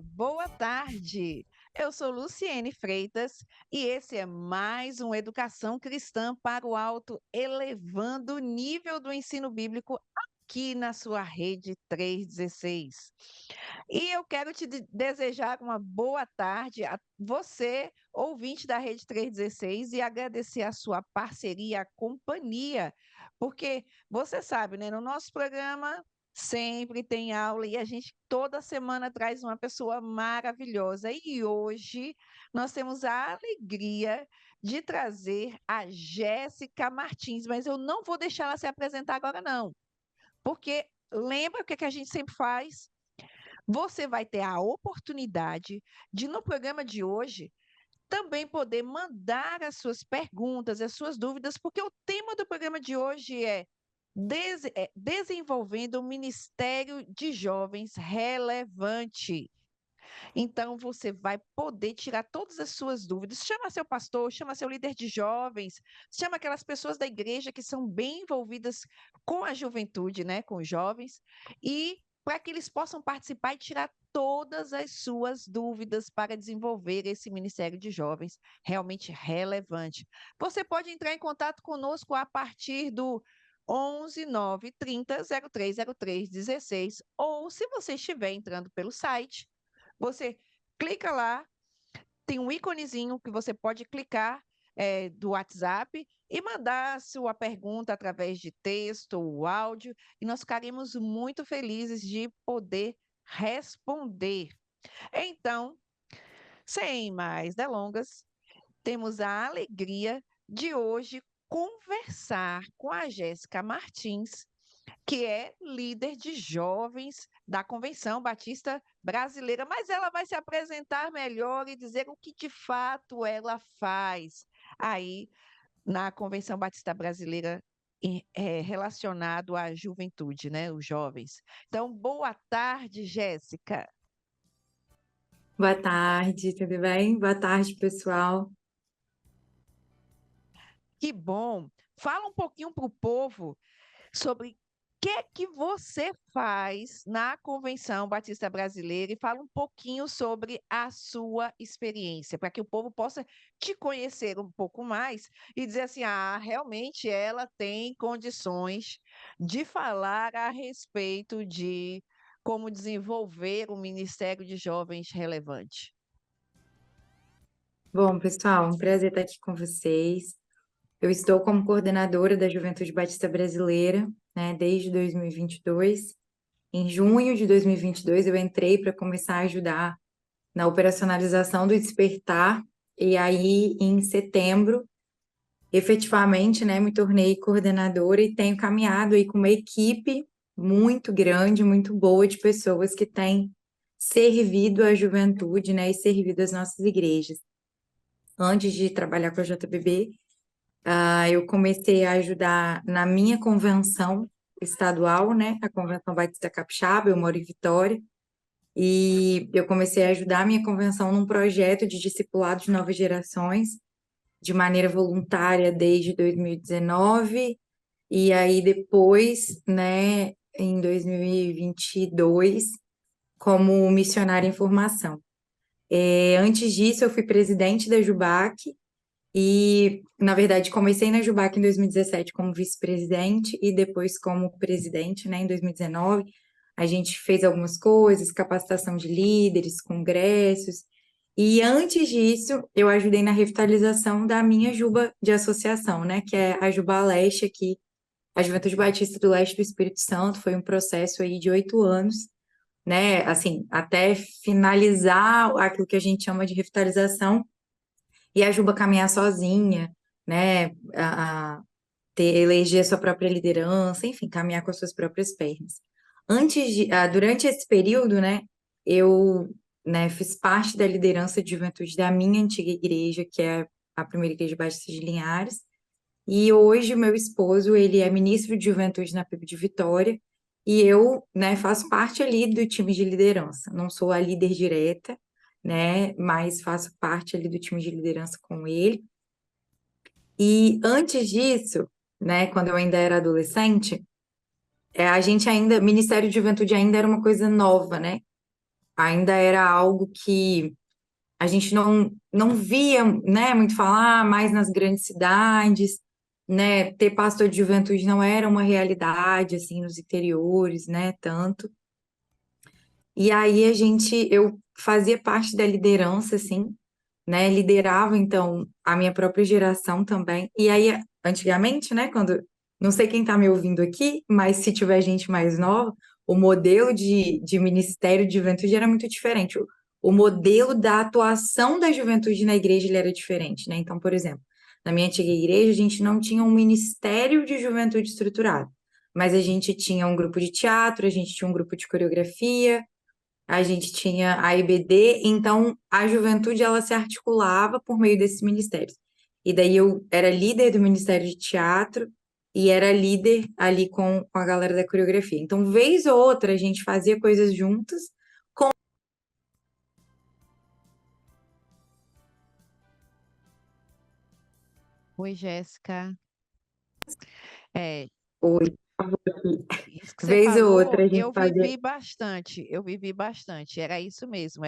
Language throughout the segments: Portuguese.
boa tarde. Eu sou Luciene Freitas e esse é mais um Educação Cristã para o Alto, elevando o nível do ensino bíblico aqui na sua rede 316. E eu quero desejar uma boa tarde a você, ouvinte da rede 316, e agradecer a sua parceria, a companhia, porque você sabe, né, no nosso programa sempre tem aula e a gente toda semana traz uma pessoa maravilhosa. E hoje nós temos a alegria de trazer a Jéssica Martins, mas eu não vou deixar ela se apresentar agora, não, porque lembra o que a gente sempre faz? Você vai ter a oportunidade de, no programa de hoje, também poder mandar as suas perguntas, as suas dúvidas, porque o tema do programa de hoje é desenvolvendo um ministério de jovens relevante. Então, você vai poder tirar todas as suas dúvidas. Chama seu pastor, chama seu líder de jovens, chama aquelas pessoas da igreja que são bem envolvidas com a juventude, né, com os jovens, e para que eles possam participar e tirar todas as suas dúvidas para desenvolver esse ministério de jovens realmente relevante. Você pode entrar em contato conosco a partir do 11 930 0303 16, ou se você estiver entrando pelo site, você clica lá, tem um íconezinho que você pode clicar do WhatsApp e mandar a sua pergunta através de texto ou áudio, e nós ficaremos muito felizes de poder responder. Então, sem mais delongas, temos a alegria de hoje conversar com a Jéssica Martins, que é líder de jovens da Convenção Batista Brasileira, mas ela vai se apresentar melhor e dizer o que de fato ela faz aí na Convenção Batista Brasileira relacionado à juventude, né, os jovens. Então, boa tarde, Jéssica. Boa tarde, tudo bem? Boa tarde, pessoal. Que bom. Fala um pouquinho para o povo sobre o que você faz na Convenção Batista Brasileira e fala um pouquinho sobre a sua experiência, para que o povo possa te conhecer um pouco mais e dizer assim: ah, realmente ela tem condições de falar a respeito de como desenvolver um Ministério de Jovens relevante. Bom, pessoal, um prazer estar aqui com vocês. Eu estou como coordenadora da Juventude Batista Brasileira, né, desde 2022. Em junho de 2022, eu entrei para começar a ajudar na operacionalização do Despertar, e aí, em setembro, efetivamente, né, me tornei coordenadora e tenho caminhado aí com uma equipe muito grande, muito boa de pessoas que têm servido a juventude, né, e servido as nossas igrejas. Antes de trabalhar com a JBB, eu comecei a ajudar na minha convenção estadual, né, a Convenção Batista Capixaba. Eu moro em Vitória, e eu comecei a ajudar a minha convenção num projeto de discipulado de novas gerações, de maneira voluntária desde 2019, e aí depois, né, em 2022, como missionária em formação. Antes disso, eu fui presidente da JUBAC, e, na verdade, comecei na JUBAC em 2017 como vice-presidente e depois como presidente, né, em 2019. A gente fez algumas coisas, capacitação de líderes, congressos. E antes disso, eu ajudei na revitalização da minha Juba de associação, né, que é a Juba Leste aqui, a Juventude Batista do Leste do Espírito Santo. Foi um processo aí de 8 anos, né, assim, até finalizar aquilo que a gente chama de revitalização e a Juba caminhar sozinha, né, eleger a sua própria liderança, enfim, caminhar com as suas próprias pernas. Durante esse período, né, eu, né, fiz parte da liderança de juventude da minha antiga igreja, que é a primeira igreja batista de Linhares, e hoje meu esposo, ele é ministro de juventude na PIB de Vitória, e eu, né, faço parte ali do time de liderança. Não sou a líder direta, né, mas faço parte ali do time de liderança com ele. E antes disso, né, quando eu ainda era adolescente, a gente ainda, Ministério de Juventude ainda era uma coisa nova, né? ainda era algo que a gente não via, né, muito falar mais nas grandes cidades, né, ter pastor de juventude não era uma realidade, assim, nos interiores, né, tanto. E aí eu fazia parte da liderança, assim, né, liderava, então, a minha própria geração também. E aí, antigamente, né, não sei quem está me ouvindo aqui, mas se tiver gente mais nova, o modelo de ministério de juventude era muito diferente. O modelo da atuação da juventude na igreja, ele era diferente, né? Então, por exemplo, na minha antiga igreja, a gente não tinha um ministério de juventude estruturado, mas a gente tinha um grupo de teatro, a gente tinha um grupo de coreografia, a gente tinha a IBD, então a juventude ela se articulava por meio desses ministérios. E daí eu era líder do Ministério de Teatro e era líder ali com a galera da coreografia. Então, vez ou outra, a gente fazia coisas juntas. Oi, Jéssica. É, Oi, isso que você vez ou falou, outra, a gente fazia. eu vivi bastante, era isso mesmo,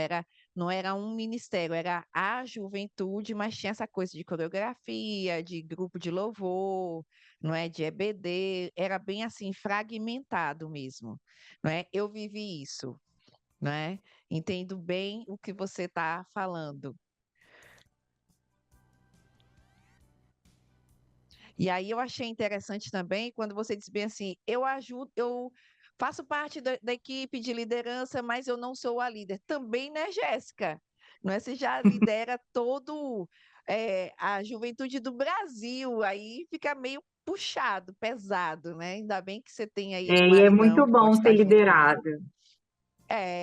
não era um ministério, era a juventude, mas tinha essa coisa de coreografia, de grupo de louvor, não é, de EBD, era bem assim, fragmentado mesmo, não é? Eu vivi isso, não é? Entendo bem o que você está falando. E aí eu achei interessante também quando você disse bem assim, eu ajudo, eu faço parte da equipe de liderança, mas eu não sou a líder. Também, né, Jéssica? Não é? Você já lidera todo a juventude do Brasil, aí fica meio puxado, pesado, né? Ainda bem que você tem aí um E é maridão muito que bom pode ser estar junto liderado. contigo.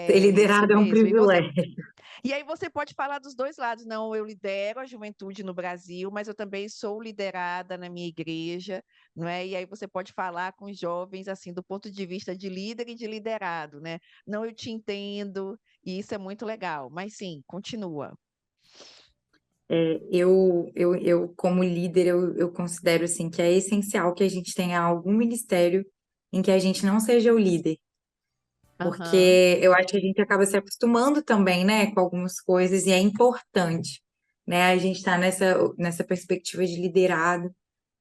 Ser É isso liderado é um mesmo. privilégio. E aí você pode falar dos dois lados. Não, eu lidero a juventude no Brasil, mas eu também sou liderada na minha igreja, não é? E aí você pode falar com os jovens assim, do ponto de vista de líder e de liderado, né? Não, eu te entendo, e isso é muito legal. Mas sim, continua. Eu como líder, eu considero assim que é essencial que a gente tenha algum ministério em que a gente não seja o líder, Aham. porque eu acho que a gente acaba se acostumando também, né, com algumas coisas e é importante, né, a gente estar nessa perspectiva de liderado,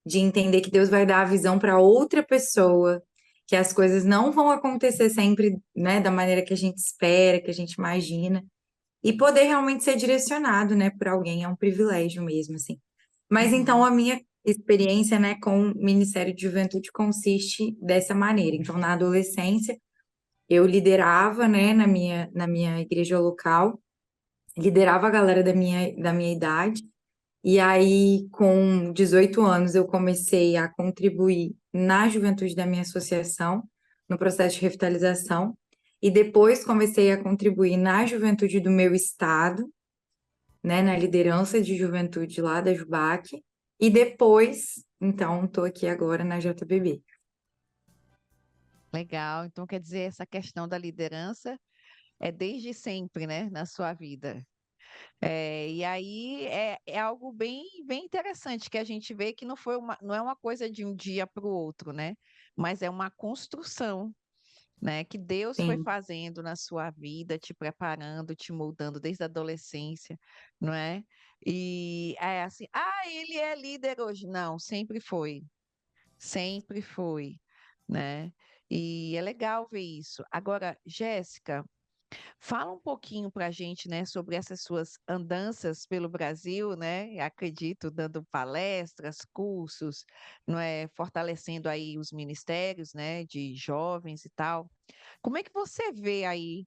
de entender que Deus vai dar a visão para outra pessoa, que as coisas não vão acontecer sempre, né, da maneira que a gente espera, que a gente imagina. E poder realmente ser direcionado, né, por alguém é um privilégio mesmo, assim. Mas então Uhum. a minha experiência, né, com o Ministério de Juventude consiste dessa maneira. Então, na adolescência, eu liderava, né, na minha igreja local, liderava a galera da minha idade. E aí, com 18 anos, eu comecei a contribuir na juventude da minha associação, no processo de revitalização. E depois comecei a contribuir na juventude do meu estado, né, na liderança de juventude lá da Jubac, e depois, então, estou aqui agora na JBB. Legal. Então, quer dizer, essa questão da liderança é desde sempre, né, na sua vida. E aí é algo bem interessante que a gente vê que não é uma coisa de um dia para o outro, né? Mas é uma construção, né? Que Deus foi Sim, fazendo na sua vida, te preparando, te moldando desde a adolescência, não é? E é assim, ele é líder hoje. Não, sempre foi, né? E é legal ver isso. Agora, Jéssica. Fala um pouquinho para a gente, né, sobre essas suas andanças pelo Brasil, né? Acredito, dando palestras, cursos, não é, fortalecendo aí os ministérios, né, de jovens e tal. Como é que você vê aí?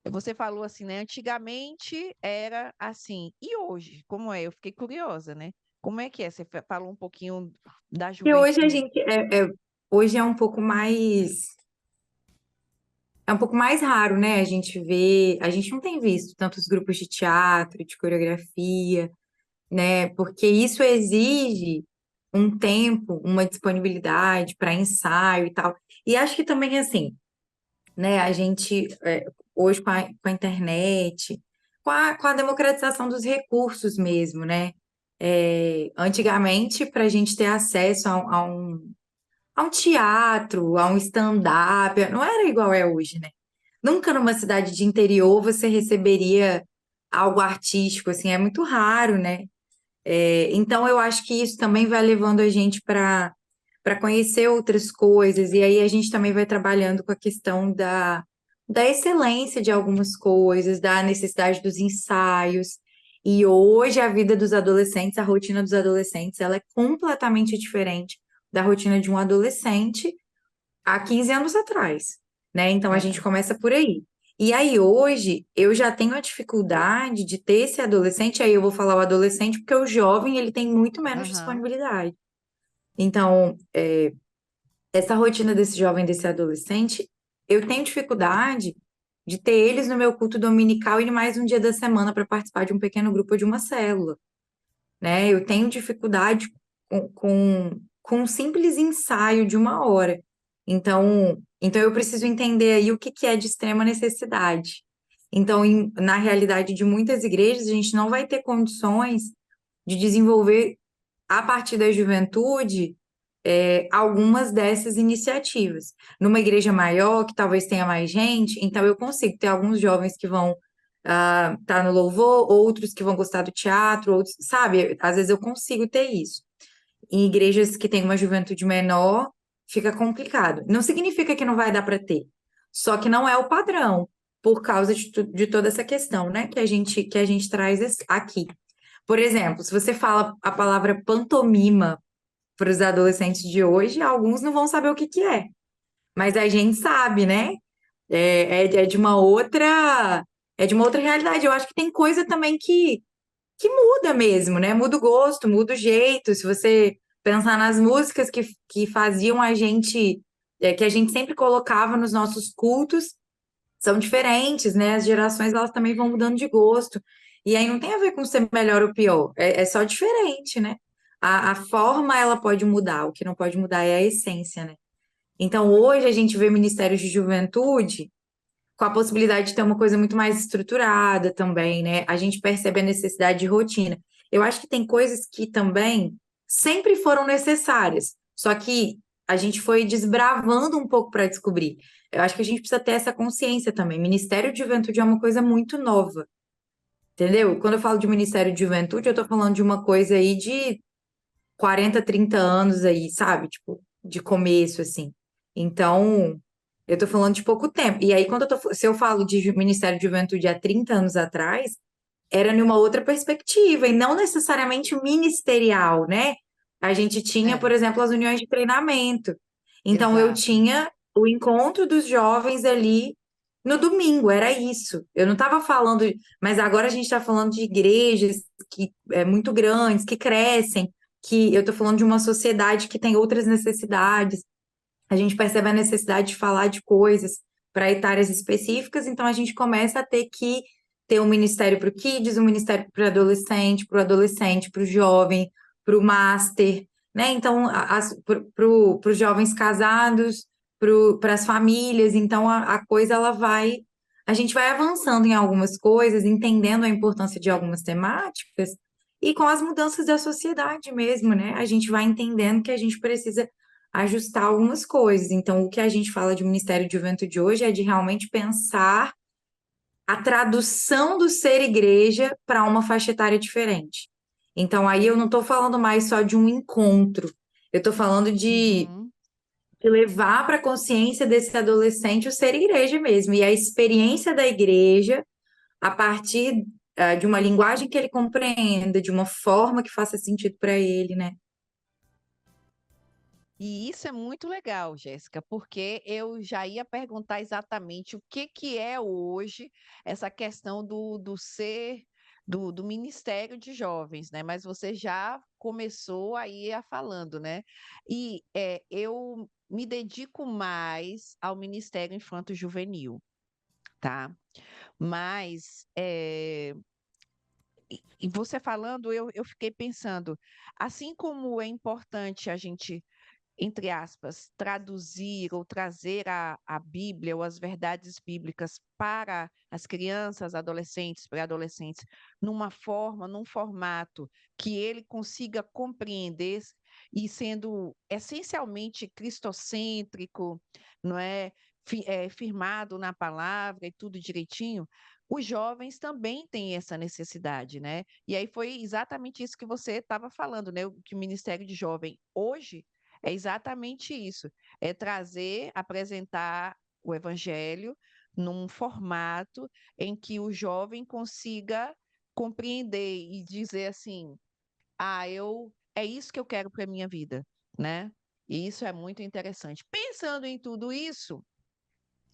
Você falou assim, né? Antigamente era assim. E hoje, como é? Eu fiquei curiosa, né? Como é que é? Você falou um pouquinho da e hoje a juventude. gente hoje é um pouco mais raro, né? A gente não tem visto tantos grupos de teatro, de coreografia, né? Porque isso exige um tempo, uma disponibilidade para ensaio e tal. E acho que também, assim, né, hoje com a internet, com a democratização dos recursos mesmo, né? Antigamente, para a gente ter acesso a um teatro, a um stand-up, não era igual é hoje, né? Nunca numa cidade de interior você receberia algo artístico, assim, é muito raro, né? Então eu acho que isso também vai levando a gente para conhecer outras coisas, e aí a gente também vai trabalhando com a questão da excelência de algumas coisas, da necessidade dos ensaios. E hoje a vida dos adolescentes, a rotina dos adolescentes, ela é completamente diferente da rotina de um adolescente há 15 anos atrás, né? Então a gente É. começa por aí. E aí hoje eu já tenho a dificuldade de ter esse adolescente, aí eu vou falar o adolescente porque o jovem ele tem muito menos Aham. disponibilidade. Então, essa rotina desse jovem, desse adolescente, eu tenho dificuldade de ter eles no meu culto dominical e mais um dia da semana para participar de um pequeno grupo ou de uma célula, né? Eu tenho dificuldade com um simples ensaio de uma hora. Então eu preciso entender aí o que que é de extrema necessidade. Então, na realidade de muitas igrejas, a gente não vai ter condições de desenvolver, a partir da juventude, algumas dessas iniciativas. Numa igreja maior, que talvez tenha mais gente, então eu consigo ter alguns jovens que vão estar no louvor, outros que vão gostar do teatro, outros, sabe? Às vezes eu consigo ter isso. Em igrejas que têm uma juventude menor, fica complicado. Não significa que não vai dar para ter, só que não é o padrão, por causa de toda essa questão, né, que a gente traz aqui. Por exemplo, se você fala a palavra pantomima para os adolescentes de hoje, alguns não vão saber o que que é, mas a gente sabe, né? É de uma outra realidade. Eu acho que tem coisa também que muda mesmo, né? Muda o gosto, muda o jeito. Se você pensar nas músicas que faziam a gente, que a gente sempre colocava nos nossos cultos, são diferentes, né? As gerações elas também vão mudando de gosto. E aí não tem a ver com ser melhor ou pior, é só diferente, né? A forma ela pode mudar, o que não pode mudar é a essência, né? Então hoje a gente vê ministérios de juventude com a possibilidade de ter uma coisa muito mais estruturada também, né? A gente percebe a necessidade de rotina. Eu acho que tem coisas que também sempre foram necessárias, só que a gente foi desbravando um pouco para descobrir. Eu acho que a gente precisa ter essa consciência também. Ministério de Juventude é uma coisa muito nova, entendeu? Quando eu falo de Ministério de Juventude, eu tô falando de uma coisa aí de 40, 30 anos aí, sabe? Tipo, de começo, assim. Então, eu tô falando de pouco tempo. E aí, se eu falo de Ministério de Juventude há 30 anos atrás, era numa outra perspectiva, e não necessariamente ministerial, né? A gente tinha, por É, exemplo, as uniões de treinamento. Então, eu exato. tinha o encontro dos jovens ali no domingo, era isso. Eu não estava falando, mas agora a gente está falando de igrejas que muito grandes, que crescem, que eu estou falando de uma sociedade que tem outras necessidades. A gente percebe a necessidade de falar de coisas para etárias específicas, então a gente começa a ter que ter um ministério para o Kids, um ministério para o adolescente, para o jovem, para o master, né? Então, para os jovens casados, para as famílias, então a coisa ela vai, a gente vai avançando em algumas coisas, entendendo a importância de algumas temáticas, e com as mudanças da sociedade mesmo, né? A gente vai entendendo que a gente precisa ajustar algumas coisas. Então, o que a gente fala de Ministério de Juventude hoje é de realmente pensar a tradução do ser igreja para uma faixa etária diferente. Então, aí eu não estou falando mais só de um encontro, eu estou falando Uhum. de levar para a consciência desse adolescente o ser igreja mesmo, e a experiência da igreja a partir de uma linguagem que ele compreenda, de uma forma que faça sentido para ele, né? E isso é muito legal, Jéssica, porque eu já ia perguntar exatamente o que que é hoje essa questão do ser do Ministério de Jovens, né? Mas você já começou aí a falando, né? E eu me dedico mais ao Ministério Infanto-Juvenil, tá? Mas e você falando, eu fiquei pensando, assim como é importante a gente entre aspas, traduzir ou trazer a Bíblia ou as verdades bíblicas para as crianças, adolescentes, pré-adolescentes, numa forma, num formato que ele consiga compreender e sendo essencialmente cristocêntrico, não é? firmado na palavra e tudo direitinho, os jovens também têm essa necessidade, né? E aí foi exatamente isso que você estava falando, né? Que o Ministério de Jovem hoje é exatamente isso, é trazer, apresentar o evangelho num formato em que o jovem consiga compreender e dizer assim: é isso que eu quero para minha vida, né? E isso é muito interessante. Pensando em tudo isso,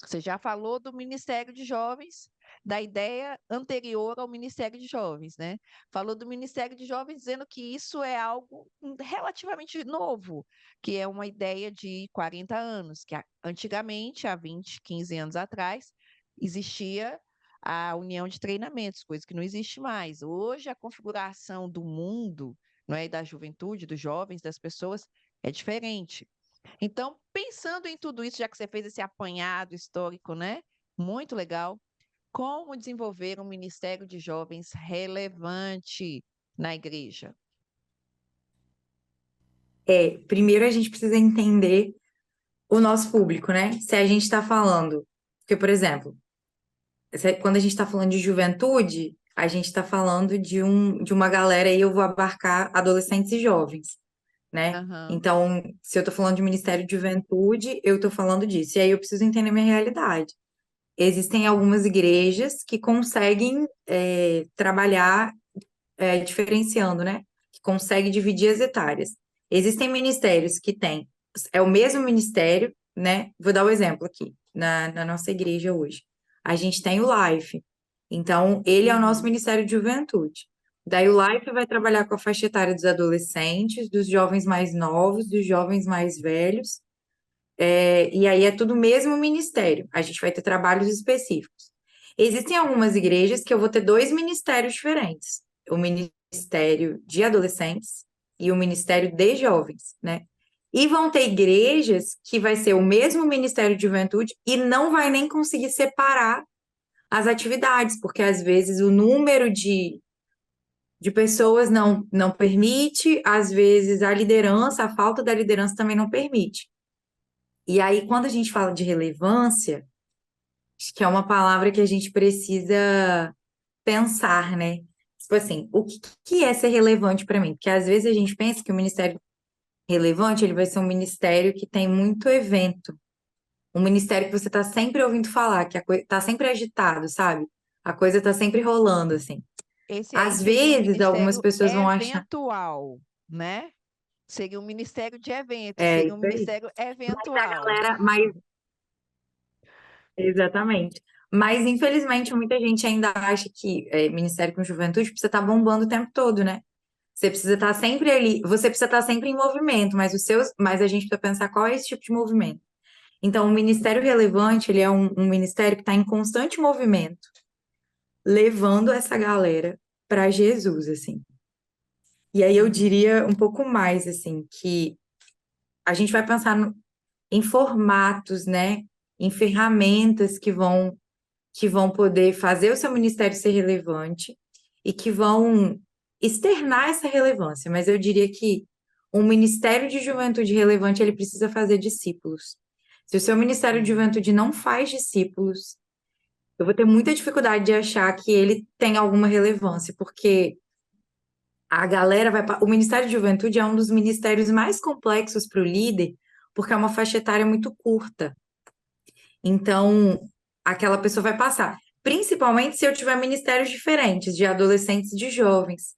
você já falou do Ministério de Jovens, da ideia anterior ao Ministério de Jovens, né? Falou do Ministério de Jovens dizendo que isso é algo relativamente novo, que é uma ideia de 40 anos, que antigamente, há 20, 15 anos atrás, existia a união de treinamentos, coisa que não existe mais. Hoje, a configuração do mundo, não é, e da juventude, dos jovens, das pessoas, é diferente. Então, pensando em tudo isso, já que você fez esse apanhado histórico, né? Muito legal. Como desenvolver um ministério de jovens relevante na igreja? Primeiro a gente precisa entender o nosso público, né? Se a gente está falando, porque, por exemplo, quando a gente está falando de juventude, a gente está falando de uma galera aí, eu vou abarcar adolescentes e jovens, né? Aham, Então, se eu estou falando de Ministério de Juventude, eu estou falando disso. E aí eu preciso entender minha realidade. Existem algumas igrejas que conseguem trabalhar diferenciando, né? Que consegue dividir as etárias. Existem ministérios que têm, é o mesmo ministério, né? Vou dar o um exemplo aqui, na nossa igreja hoje. A gente tem o Life. Então, ele é o nosso uhum, Ministério de Juventude. Daí o Life vai trabalhar com a faixa etária dos adolescentes, dos jovens mais novos, dos jovens mais velhos. E aí é tudo o mesmo ministério. A gente vai ter trabalhos específicos. Existem algumas igrejas que eu vou ter dois ministérios diferentes. O ministério de adolescentes e o ministério de jovens, né? E vão ter igrejas que vai ser o mesmo ministério de juventude e não vai nem conseguir separar as atividades, porque às vezes o número de pessoas não permite, às vezes a liderança, a falta da liderança também não permite. E aí, quando a gente fala de relevância, acho que é uma palavra que a gente precisa pensar, né? Tipo assim, o que é ser relevante para mim? Porque às vezes a gente pensa que o ministério relevante, ele vai ser um ministério que tem muito evento, um ministério que você está sempre ouvindo falar, que a coisa está sempre agitado, sabe? A coisa está sempre rolando, assim. esse aí Às seria um vezes, algumas ministério pessoas vão achar, eventual, né? Seria um ministério de eventos, é seria um isso aí. ministério Mas a eventual. galera, mas exatamente. Mas, infelizmente, muita gente ainda acha que Ministério com Juventude precisa estar bombando o tempo todo, né? Você precisa estar sempre ali, você precisa estar sempre em movimento, mas a gente precisa pensar qual é esse tipo de movimento. Então, o Ministério Relevante, ele é um ministério que está em constante movimento, levando essa galera para Jesus, assim. E aí eu Uhum, diria um pouco mais, assim, que a gente vai pensar em formatos, né? Em ferramentas que vão poder fazer o seu ministério ser relevante e que vão externar essa relevância. Mas eu diria que um ministério de juventude relevante, ele precisa fazer discípulos. Se o seu ministério de uhum. juventude não faz discípulos, eu vou ter muita dificuldade de achar que ele tem alguma relevância, porque a galera vai. O ministério de juventude é um dos ministérios mais complexos para o líder, porque é uma faixa etária muito curta. Então, aquela pessoa vai passar. Principalmente se eu tiver ministérios diferentes, de adolescentes e de jovens.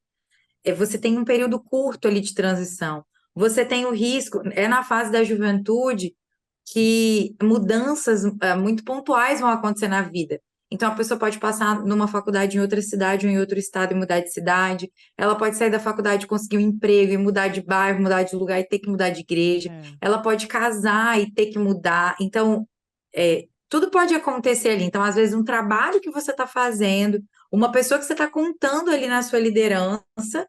Você tem um período curto ali de transição. Você tem o risco, é na fase da juventude que mudanças muito pontuais vão acontecer na vida. Então, a pessoa pode passar numa faculdade em outra cidade ou em outro estado e mudar de cidade. Ela pode sair da faculdade, conseguir um emprego e mudar de bairro, mudar de lugar e ter que mudar de igreja. É. Ela pode casar e ter que mudar. Então, tudo pode acontecer ali. Então, às vezes, um trabalho que você está fazendo, uma pessoa que você está contando ali na sua liderança,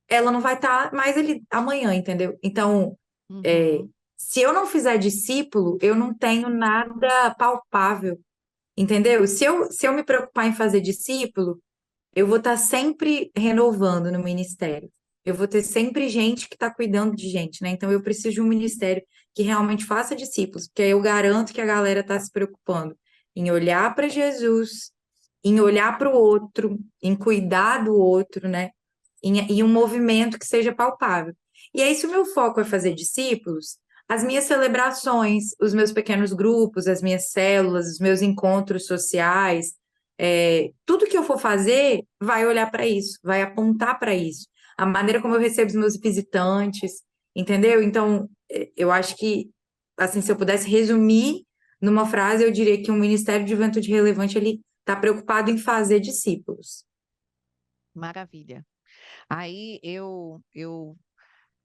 ela não vai estar mais ali amanhã, entendeu? Então, é, Uhum. se eu não fizer discípulo, eu não tenho nada palpável, entendeu? Se eu me preocupar em fazer discípulo, eu vou estar sempre renovando no ministério. Eu vou ter sempre gente que está cuidando de gente, né? Então, eu preciso de um ministério que realmente faça discípulos, porque aí eu garanto que a galera está se preocupando em olhar para Jesus, em olhar para o outro, em cuidar do outro, né? Em um movimento que seja palpável. E aí, se o meu foco é fazer discípulos, as minhas celebrações, os meus pequenos grupos, as minhas células, os meus encontros sociais, tudo que eu for fazer vai olhar para isso, vai apontar para isso. A maneira como eu recebo os meus visitantes, entendeu? Então, eu acho que, assim, se eu pudesse resumir numa frase, eu diria que um Ministério de Juventude Relevante, ele está preocupado em fazer discípulos. Maravilha. Aí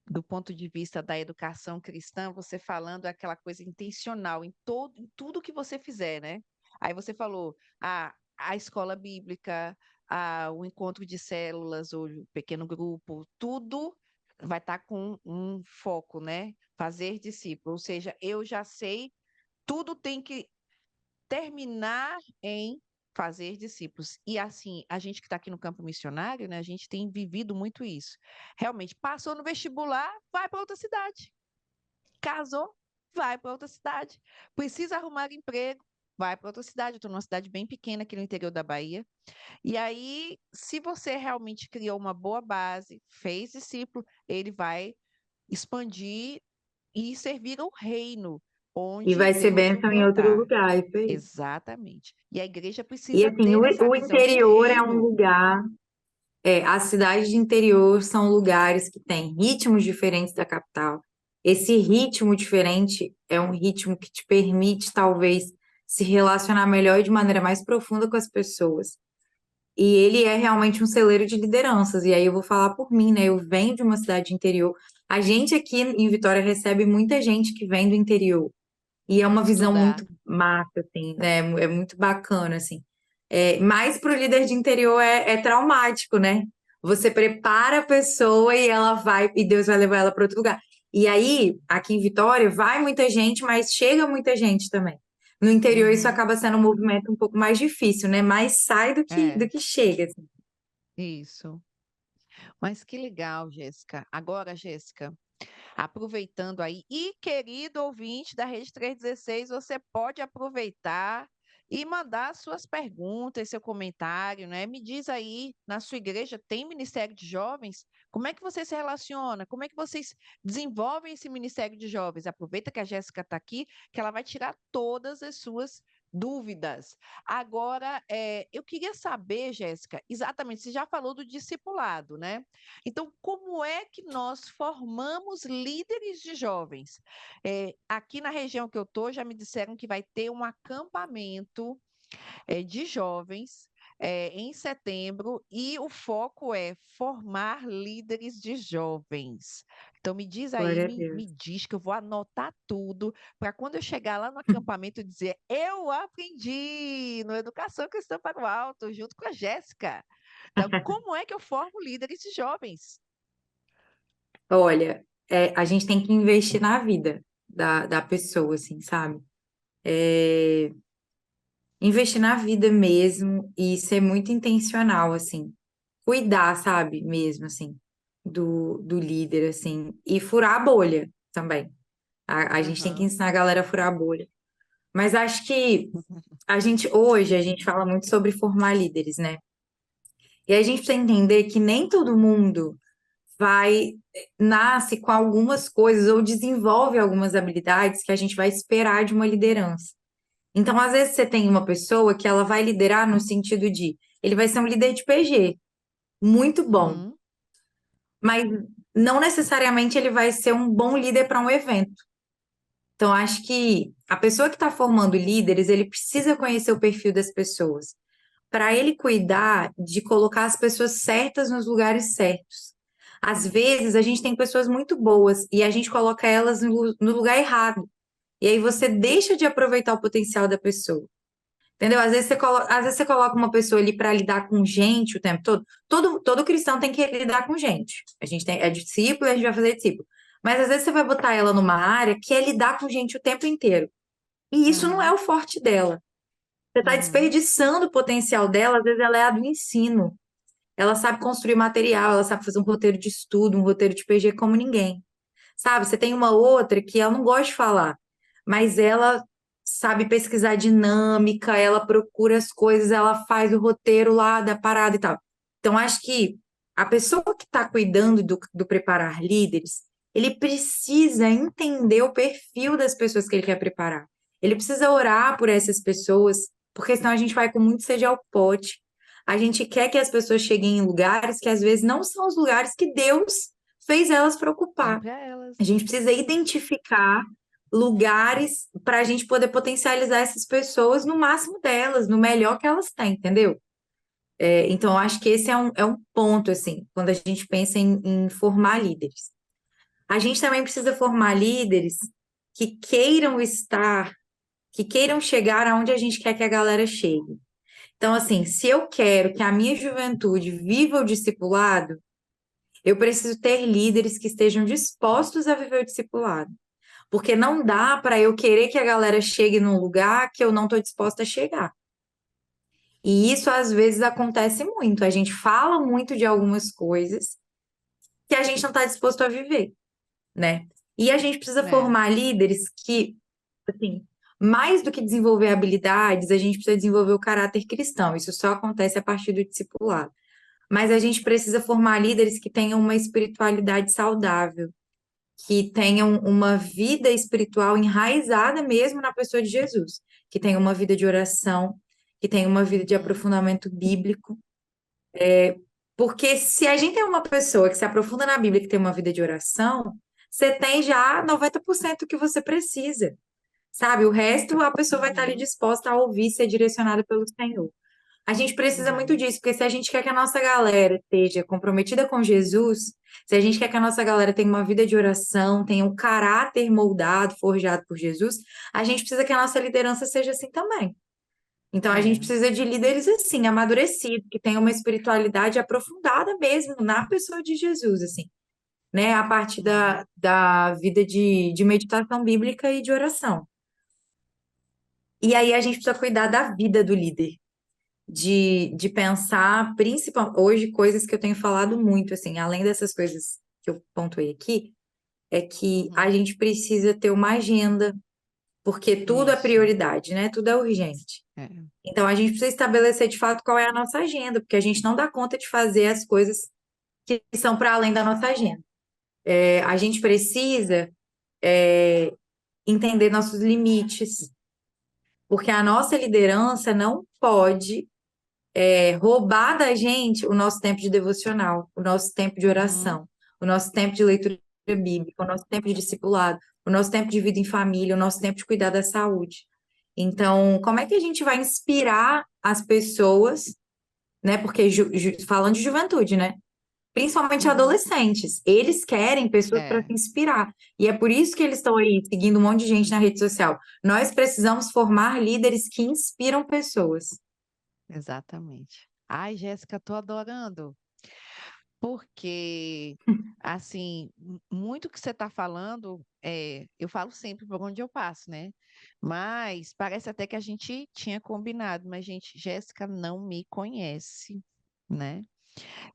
do ponto de vista da educação cristã, você falando aquela coisa intencional em tudo que você fizer, né? Aí você falou a escola bíblica, o encontro de células, o pequeno grupo, tudo vai estar com um foco, né? Fazer discípulo, ou seja, eu já sei, tudo tem que terminar em fazer discípulos. E assim, a gente que está aqui no campo missionário, né, a gente tem vivido muito isso. Realmente, passou no vestibular, vai para outra cidade. Casou, vai para outra cidade. Precisa arrumar emprego, vai para outra cidade. Eu estou numa cidade bem pequena aqui no interior da Bahia. E aí, se você realmente criou uma boa base, fez discípulo, ele vai expandir e servir ao reino, E onde vai ser Deus o bênção em outro plantar. lugar, isso aí. Exatamente. E a igreja E precisa assim, ter essa o visão de interior é um reino. lugar, as cidades de interior são lugares que têm ritmos diferentes da capital. Esse ritmo diferente é um ritmo que te permite, talvez, se relacionar melhor e de maneira mais profunda com as pessoas. E ele é realmente um celeiro de lideranças. E aí eu vou falar por mim, né? Eu venho de uma cidade de interior. A gente aqui em Vitória recebe muita gente que vem do interior. E é uma visão Estudar. muito massa, assim, né? É muito bacana, assim. Mas para o líder de interior é traumático, né? Você prepara a pessoa e ela vai, e Deus vai levar ela para outro lugar. E aí, aqui em Vitória, vai muita gente, mas chega muita gente também. No interior, isso Uhum. acaba sendo um movimento um pouco mais difícil, né? Mais sai do É, que chega, assim. isso. Mas que legal, Jéssica. Agora, Jéssica, aproveitando aí, e querido ouvinte da Rede 316, você pode aproveitar e mandar suas perguntas, seu comentário, né? Me diz aí, na sua igreja tem ministério de jovens? Como é que você se relaciona? Como é que vocês desenvolvem esse ministério de jovens? Aproveita que a Jéssica está aqui, que ela vai tirar todas as suas dúvidas. Agora, eu queria saber, Jéssica, exatamente, você já falou do discipulado, né? Então, como é que nós formamos líderes de jovens? Aqui na região que eu estou, já me disseram que vai ter um acampamento de jovens em setembro e o foco é formar líderes de jovens. Então, me diz aí, Glória a me Deus. diz que eu vou anotar tudo para quando eu chegar lá no acampamento dizer: eu aprendi no Educação Cristã para o Alto, junto com a Jéssica. Então, como é que eu formo líderes de jovens? Olha, a gente tem que investir na vida da pessoa, assim, sabe? É, investir na vida mesmo e ser muito intencional, assim. Cuidar, sabe? Mesmo, assim, do líder, assim. E furar a bolha também. A gente tem que Aham. ensinar a galera a furar a bolha. Mas acho que hoje, a gente fala muito sobre formar líderes, né? E a gente precisa entender que nem todo mundo nasce com algumas coisas ou desenvolve algumas habilidades que a gente vai esperar de uma liderança. Então, às vezes, você tem uma pessoa que ela vai liderar no sentido de ele vai ser um líder de PG, muito bom, Uhum. mas não necessariamente ele vai ser um bom líder para um evento. Então, acho que a pessoa que está formando líderes, ele precisa conhecer o perfil das pessoas, para ele cuidar de colocar as pessoas certas nos lugares certos. Às vezes, a gente tem pessoas muito boas e a gente coloca elas no lugar errado. E aí você deixa de aproveitar o potencial da pessoa. Entendeu? Às vezes você coloca uma pessoa ali para lidar com gente o tempo todo. Todo cristão tem que lidar com gente. A gente é discípulo e a gente vai fazer discípulo. Mas às vezes você vai botar ela numa área que é lidar com gente o tempo inteiro. E isso não é Uhum. o forte dela. Você está Uhum. desperdiçando o potencial dela, às vezes ela é a do ensino. Ela sabe construir material, ela sabe fazer um roteiro de estudo, um roteiro de PG como ninguém. sabe? Você tem uma outra que ela não gosta de falar, mas ela sabe pesquisar dinâmica, ela procura as coisas, ela faz o roteiro lá da parada e tal. Então, acho que a pessoa que está cuidando do preparar líderes, ele precisa entender o perfil das pessoas que ele quer preparar. Ele precisa orar por essas pessoas, porque senão a gente vai com muito sede ao pote. A gente quer que as pessoas cheguem em lugares que às vezes não são os lugares que Deus fez elas para ocupar. Para elas. A gente precisa identificar lugares para a gente poder potencializar essas pessoas no máximo delas, no melhor que elas têm, entendeu? Então, eu acho que esse é um ponto, assim, quando a gente pensa em formar líderes. A gente também precisa formar líderes que queiram estar, que queiram chegar aonde a gente quer que a galera chegue. Então, assim, se eu quero que a minha juventude viva o discipulado, eu preciso ter líderes que estejam dispostos a viver o discipulado. Porque não dá para eu querer que a galera chegue num lugar que eu não estou disposta a chegar. E isso às vezes acontece muito. A gente fala muito de algumas coisas que a gente não está disposto a viver, né? E a gente precisa É, formar líderes que, assim, mais do que desenvolver habilidades, a gente precisa desenvolver o caráter cristão. Isso só acontece a partir do discipulado. Mas a gente precisa formar líderes que tenham uma espiritualidade saudável, que tenham uma vida espiritual enraizada mesmo na pessoa de Jesus, que tenham uma vida de oração, que tenham uma vida de uhum, aprofundamento bíblico. Porque se a gente tem uma pessoa que se aprofunda na Bíblia, que tem uma vida de oração, você tem já 90% do que você precisa, sabe? O resto a pessoa vai estar ali uhum, disposta a ouvir, ser direcionada pelo Senhor. A gente precisa muito uhum. disso, porque se a gente quer que a nossa galera esteja comprometida com Jesus, se a gente quer que a nossa galera tenha uma vida de oração, tenha um caráter moldado, forjado por Jesus, a gente precisa que a nossa liderança seja assim também. Então a gente É, precisa de líderes assim, amadurecidos, que tenham uma espiritualidade aprofundada mesmo na pessoa de Jesus, assim, né? A partir uhum. da vida de meditação bíblica e de oração. E aí a gente precisa cuidar da vida do líder. De pensar, principalmente hoje, coisas que eu tenho falado muito, assim, além dessas coisas que eu pontuei aqui, é que a Uhum. gente precisa ter uma agenda, porque tudo é Isso. prioridade, né? Tudo é urgente. É. Então, a gente precisa estabelecer de fato qual é a nossa agenda, porque a gente não dá conta de fazer as coisas que são para além da nossa agenda. A gente precisa entender nossos limites, porque a nossa liderança não pode roubar da gente o nosso tempo de devocional, o nosso tempo de Uhum. oração, o nosso tempo de leitura bíblica, o nosso tempo de discipulado, o nosso tempo de vida em família, o nosso tempo de cuidar da saúde. Então, como é que a gente vai inspirar as pessoas, né? Porque falando de juventude, né? Principalmente Uhum. adolescentes, eles querem pessoas para se É, inspirar. E é por isso que eles estão aí seguindo um monte de gente na rede social. Nós precisamos formar líderes que inspiram pessoas. exatamente. Ai, Jéssica, tô adorando. Porque, assim, muito que você está falando, eu falo sempre por onde eu passo, né? Mas parece até que a gente tinha combinado, mas, gente, Jéssica não me conhece, né?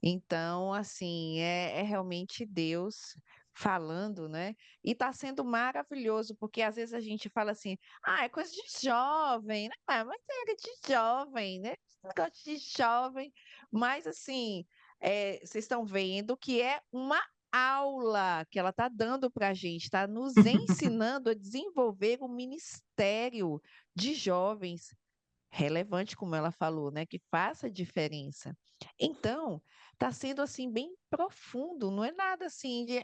Então, assim, é realmente Deus falando, né? E está sendo maravilhoso, porque às vezes a gente fala assim, ah, é coisa de jovem, né? Ah, mas é de jovem, né? Esse negócio de jovem. Mas, assim, vocês estão vendo que é uma aula que ela está dando para a gente, está nos ensinando a desenvolver o ministério de jovens relevante, como ela falou, né, que faça diferença. Então, está sendo assim bem profundo, não é nada assim de,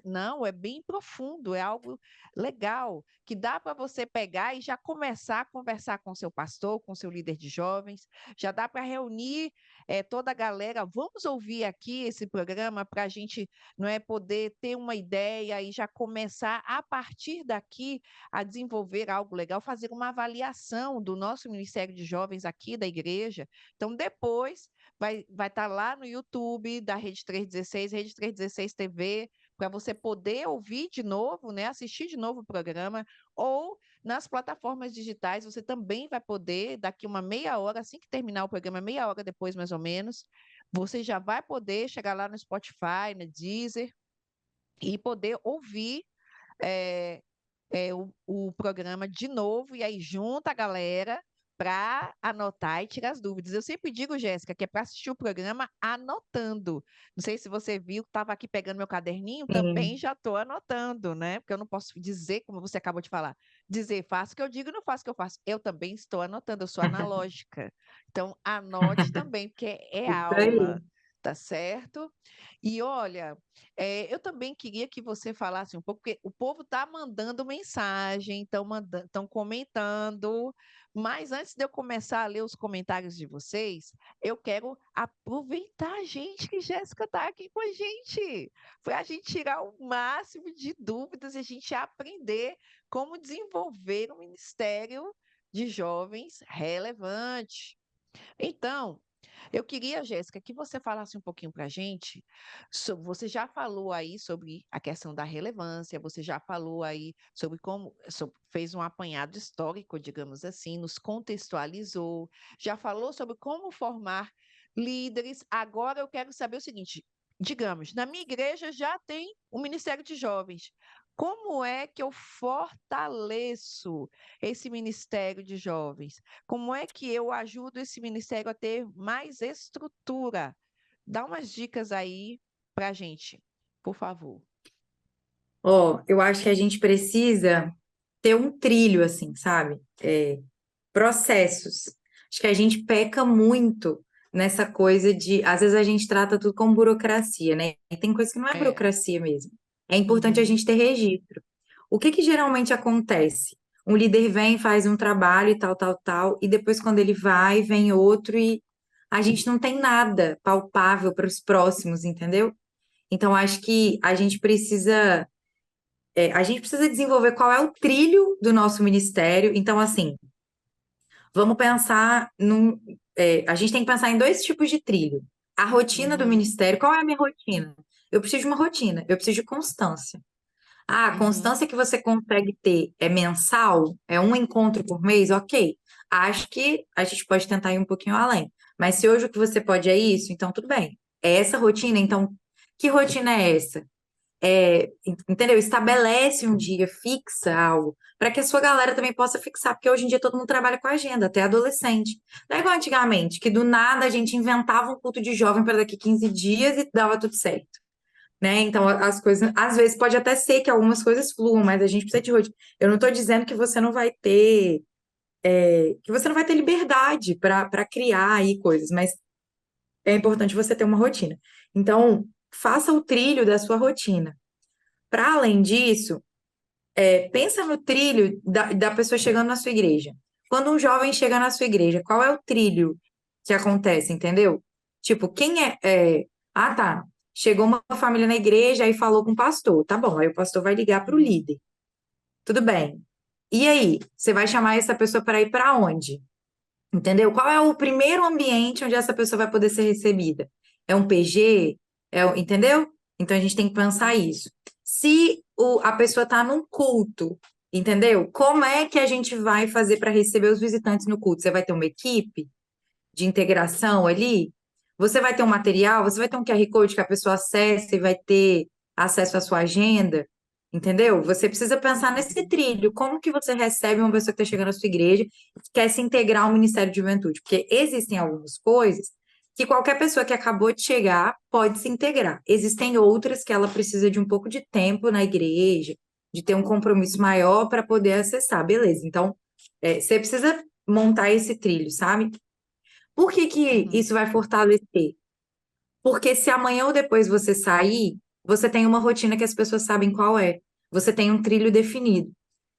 não, é bem profundo, é algo legal que dá para você pegar e já começar a conversar com seu pastor, com seu líder de jovens, já dá para reunir toda a galera. Vamos ouvir aqui esse programa para a gente, não é, poder ter uma ideia e já começar a partir daqui a desenvolver algo legal, fazer uma avaliação do nosso Ministério de Jovens aqui da igreja. Então, depois vai estar lá no YouTube da Rede 316, Rede 316 TV, para você poder ouvir de novo, né, assistir de novo o programa, ou nas plataformas digitais, você também vai poder, daqui uma meia hora, assim que terminar o programa, meia hora depois, mais ou menos, você já vai poder chegar lá no Spotify, no Deezer, e poder ouvir eh, o programa de novo e aí junta a galera para anotar e tirar as dúvidas. Eu sempre digo, Jéssica, que é para assistir o programa anotando. Não sei se você viu, estava aqui pegando meu caderninho, também Sim. já estou anotando, né? Porque eu não posso dizer, como você acabou de falar, dizer faço o que eu digo e não faço o que eu faço. Eu também estou anotando, eu sou analógica. Então, anote também, porque é Isso aí. aula, tá certo? E olha, eu também queria que você falasse um pouco, porque o povo está mandando mensagem, estão comentando, mas antes de eu começar a ler os comentários de vocês, eu quero aproveitar, gente, que Jéssica está aqui com a gente, para a gente tirar o máximo de dúvidas e a gente aprender como desenvolver um ministério de jovens relevante. Então, eu queria, Jéssica, que você falasse um pouquinho para a gente. Você já falou aí sobre a questão da relevância, você já falou aí sobre como fez um apanhado histórico, digamos assim, nos contextualizou, já falou sobre como formar líderes. Agora eu quero saber o seguinte: digamos, na minha igreja já tem o Ministério de Jovens. Como é que eu fortaleço esse Ministério de Jovens? Como é que eu ajudo esse ministério a ter mais estrutura? Dá umas dicas aí para a gente, por favor. Ó, eu acho que a gente precisa ter um trilho, assim, sabe? Processos. Acho que a gente peca muito nessa coisa de, às vezes a gente trata tudo como burocracia, né? E tem coisa que não é É. burocracia mesmo. É importante a Uhum. gente ter registro. O que que geralmente acontece? Um líder vem, faz um trabalho e tal, tal, tal, e depois quando ele vai, vem outro e a gente não tem nada palpável para os próximos, entendeu? Então acho que a gente precisa desenvolver qual é o trilho do nosso ministério. Então, assim, vamos pensar a gente tem que pensar em dois tipos de trilho. A rotina do Uhum. ministério, qual é a minha rotina? Eu preciso de uma rotina, eu preciso de constância. Ah, a Uhum. constância que você consegue ter é mensal? É um encontro por mês? Ok. Acho que a gente pode tentar ir um pouquinho além. Mas se hoje o que você pode é isso, então tudo bem. É essa rotina, então, que rotina é essa? Entendeu? Estabelece um dia, fixa algo, para que a sua galera também possa fixar, porque hoje em dia todo mundo trabalha com agenda, até adolescente. Não é igual antigamente, que do nada a gente inventava um culto de jovem para daqui 15 dias e dava tudo certo, né? Então as coisas, às vezes pode até ser que algumas coisas fluam, mas a gente precisa de rotina. Eu não estou dizendo que você não vai ter, liberdade para criar aí coisas, mas é importante você ter uma rotina. Então, faça o trilho da sua rotina. Para além disso, pensa no trilho da pessoa chegando na sua igreja. Quando um jovem chega na sua igreja, qual é o trilho que acontece, entendeu? Tipo, Ah, tá. Chegou uma família na igreja e falou com o pastor. Tá bom, aí o pastor vai ligar para o Uhum. líder. Tudo bem. E aí, você vai chamar essa pessoa para ir para onde? Entendeu? Qual é o primeiro ambiente onde essa pessoa vai poder ser recebida? É um PG? Entendeu? Então a gente tem que pensar isso. Se a pessoa está num culto, entendeu? Como é que a gente vai fazer para receber os visitantes no culto? Você vai ter uma equipe de integração ali? Você vai ter um material? Você vai ter um QR Code que a pessoa acessa e vai ter acesso à sua agenda? Entendeu? Você precisa pensar nesse Uhum. que como que você recebe uma pessoa que está chegando à sua igreja e quer se integrar ao Ministério de Juventude? Porque existem algumas coisas que qualquer pessoa que acabou de chegar pode se integrar. Existem outras que ela precisa de um pouco de tempo na igreja, de ter um compromisso maior para poder acessar. Beleza, então você precisa montar esse trilho, sabe? Por que que Uhum. isso vai fortalecer? Porque se amanhã ou depois você sair, você tem uma rotina que as pessoas sabem qual é. Você tem um trilho definido.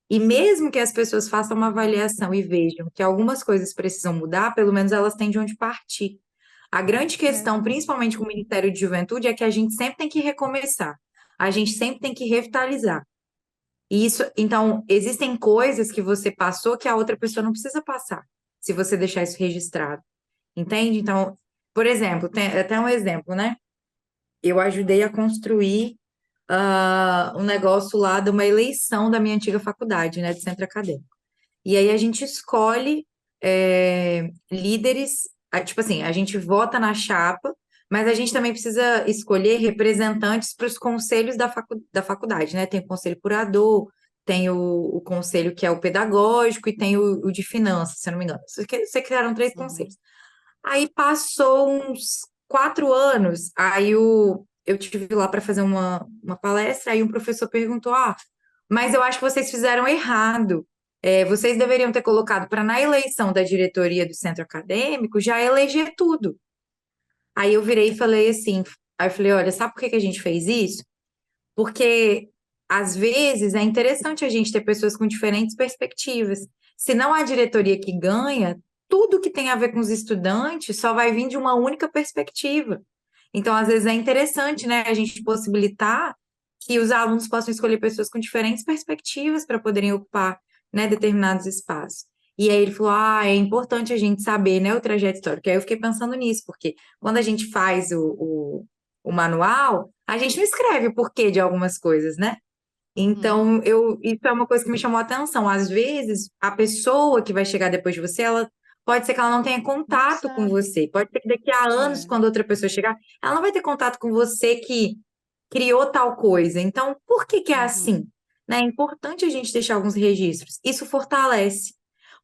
E mesmo que as pessoas façam uma avaliação e vejam que algumas coisas precisam mudar, pelo menos elas têm de onde partir. A grande É. questão, principalmente com o Ministério de Juventude, é que a gente sempre tem que recomeçar. A gente sempre tem que revitalizar. E isso, então, existem coisas que você passou que a outra pessoa não precisa passar, se você deixar isso registrado. Entende? Então, por exemplo, tem até um exemplo, né? Eu ajudei a construir um negócio lá de uma eleição da minha antiga faculdade, né, de centro acadêmico. E aí a gente escolhe líderes, tipo assim, a gente vota na chapa, mas a gente também precisa escolher representantes para os conselhos da faculdade, né? Tem o conselho curador, tem o conselho que é o pedagógico e tem o de finanças, se eu não me engano. Você criaram três Uhum. conselhos. Aí passou uns 4 anos, eu tive lá para fazer uma palestra, aí um professor perguntou: Ah, mas eu acho que vocês fizeram errado. Vocês deveriam ter colocado para na eleição da diretoria do centro acadêmico já eleger tudo. Aí eu virei e falei assim, aí eu falei, olha, sabe por que que a gente fez isso? Porque às vezes é interessante a gente ter pessoas com diferentes perspectivas. Se não a diretoria que ganha, tudo que tem a ver com os estudantes só vai vir de uma única perspectiva. Então, às vezes é interessante, né, a gente possibilitar que os alunos possam escolher pessoas com diferentes perspectivas para poderem ocupar, né, determinados espaços. E aí ele falou, é importante a gente saber, né, o trajeto histórico. Aí eu fiquei pensando nisso, porque quando a gente faz o manual, a gente não escreve o porquê de algumas coisas, né? Uhum. Então, isso é uma coisa que me chamou a atenção. Às vezes, a pessoa que vai chegar depois de você, ela pode ser que ela não tenha Não contato com sabe. você. Pode ser que daqui a anos, É. quando outra pessoa chegar, ela não vai ter contato com você que criou tal coisa. Então, por que que é Uhum. assim? Né? É importante a gente deixar alguns registros. Isso fortalece,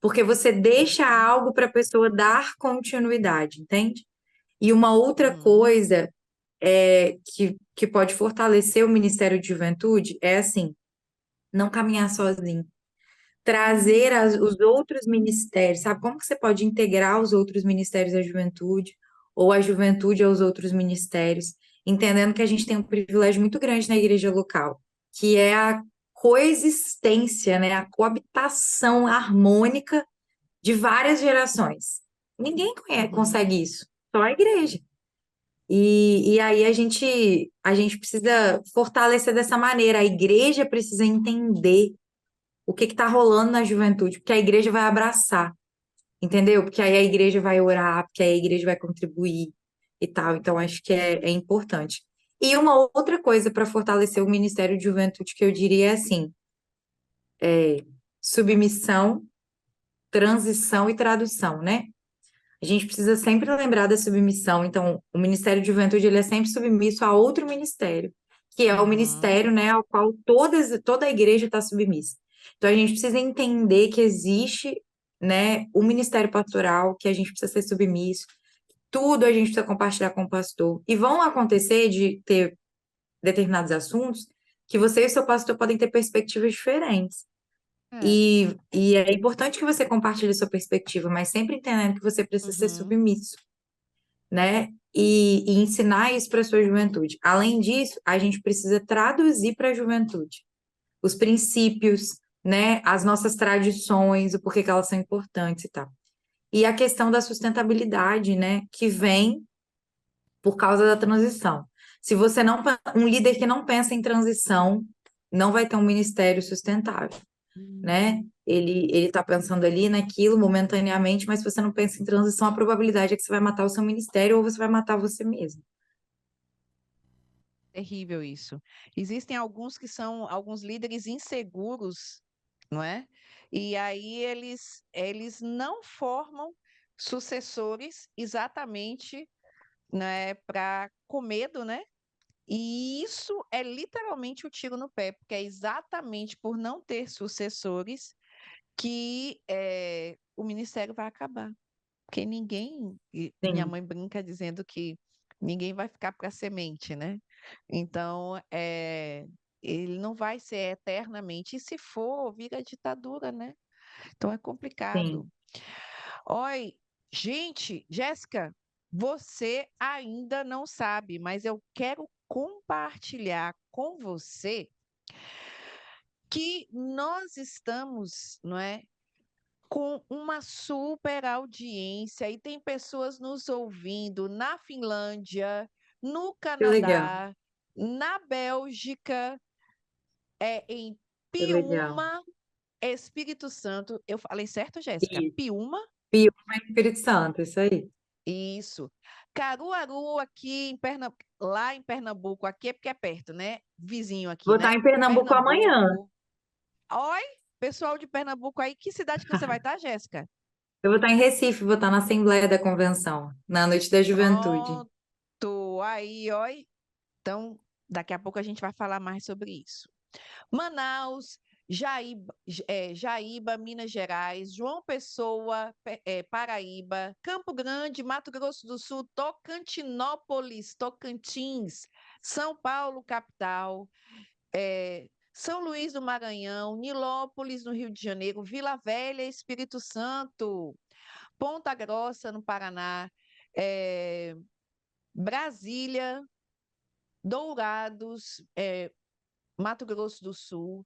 porque você deixa algo para a pessoa dar continuidade, entende? E uma outra Uhum. coisa que pode fortalecer o Ministério de Juventude é assim, não caminhar sozinho. Trazer os outros ministérios, sabe? Como que você pode integrar os outros ministérios à juventude, ou a juventude aos outros ministérios, entendendo que a gente tem um privilégio muito grande na igreja local, que é a coexistência, né? A coabitação harmônica de várias gerações. Ninguém Uhum. consegue isso, só a igreja. E aí a gente precisa fortalecer dessa maneira. A igreja precisa entender o que está rolando na juventude, porque a igreja vai abraçar, entendeu? Porque aí a igreja vai orar, porque aí a igreja vai contribuir e tal. Então, acho que é importante. E uma outra coisa para fortalecer o Ministério de Juventude que eu diria é assim: submissão, transição e tradução, né? A gente precisa sempre lembrar da submissão. Então, o Ministério de Juventude ele é sempre submisso a outro ministério, que é o Uhum. ministério, né, ao qual toda a igreja está submissa. Então, a gente precisa entender que existe, né, o ministério pastoral, que a gente precisa ser submisso. Tudo a gente precisa compartilhar com o pastor. E vão acontecer de ter determinados assuntos que você e o seu pastor podem ter perspectivas diferentes. É. E é importante que você compartilhe sua perspectiva, mas sempre entendendo que você precisa ser Uhum. submisso, né? E ensinar isso para a sua juventude. Além disso, a gente precisa traduzir para a juventude os princípios, né? As nossas tradições, o porquê que elas são importantes e tal. E a questão da sustentabilidade, né? Que vem por causa da transição. Se você não, um líder que não pensa em transição, não vai ter um ministério sustentável, né? Ele está pensando ali naquilo momentaneamente, mas se você não pensa em transição, a probabilidade é que você vai matar o seu ministério ou você vai matar você mesmo. Terrível isso. Existem alguns que são alguns líderes inseguros, não é? E aí eles não formam sucessores exatamente, né, para com medo, né? E isso é literalmente o tiro no pé, porque é exatamente por não ter sucessores que o ministério vai acabar. Porque minha Sim, mãe brinca dizendo que ninguém vai ficar para semente, né? Então, ele não vai ser eternamente. E se for, vira ditadura, né? Então é complicado. sim. Oi, gente, Jéssica, você ainda não sabe, mas eu quero compartilhar com você que nós estamos, não é, com uma super audiência e tem pessoas nos ouvindo na Finlândia, no Que legal, Canadá, na Bélgica, em que legal. Piúma, Espírito Santo. Eu falei certo, Jéssica? Isso. Piúma? Pio, Espírito Santo, isso aí. Isso. Caruaru aqui em Pernambuco, lá em Pernambuco, aqui é porque é perto, né? Vizinho aqui, Vou estar né? em Pernambuco amanhã. Pernambuco. Oi, pessoal de Pernambuco aí, que cidade que você vai estar, Jéssica? Eu vou estar em Recife, vou estar na Assembleia da Convenção, na Noite da Juventude. Pronto. chegou aí, ó. Então, daqui a pouco a gente vai falar mais sobre isso. Manaus, Jaíba, Minas Gerais, João Pessoa, Paraíba, Campo Grande, Mato Grosso do Sul, Tocantinópolis, Tocantins, São Paulo, capital, São Luís do Maranhão, Nilópolis, no Rio de Janeiro, Vila Velha, Espírito Santo, Ponta Grossa, no Paraná, Brasília, Dourados, Mato Grosso do Sul,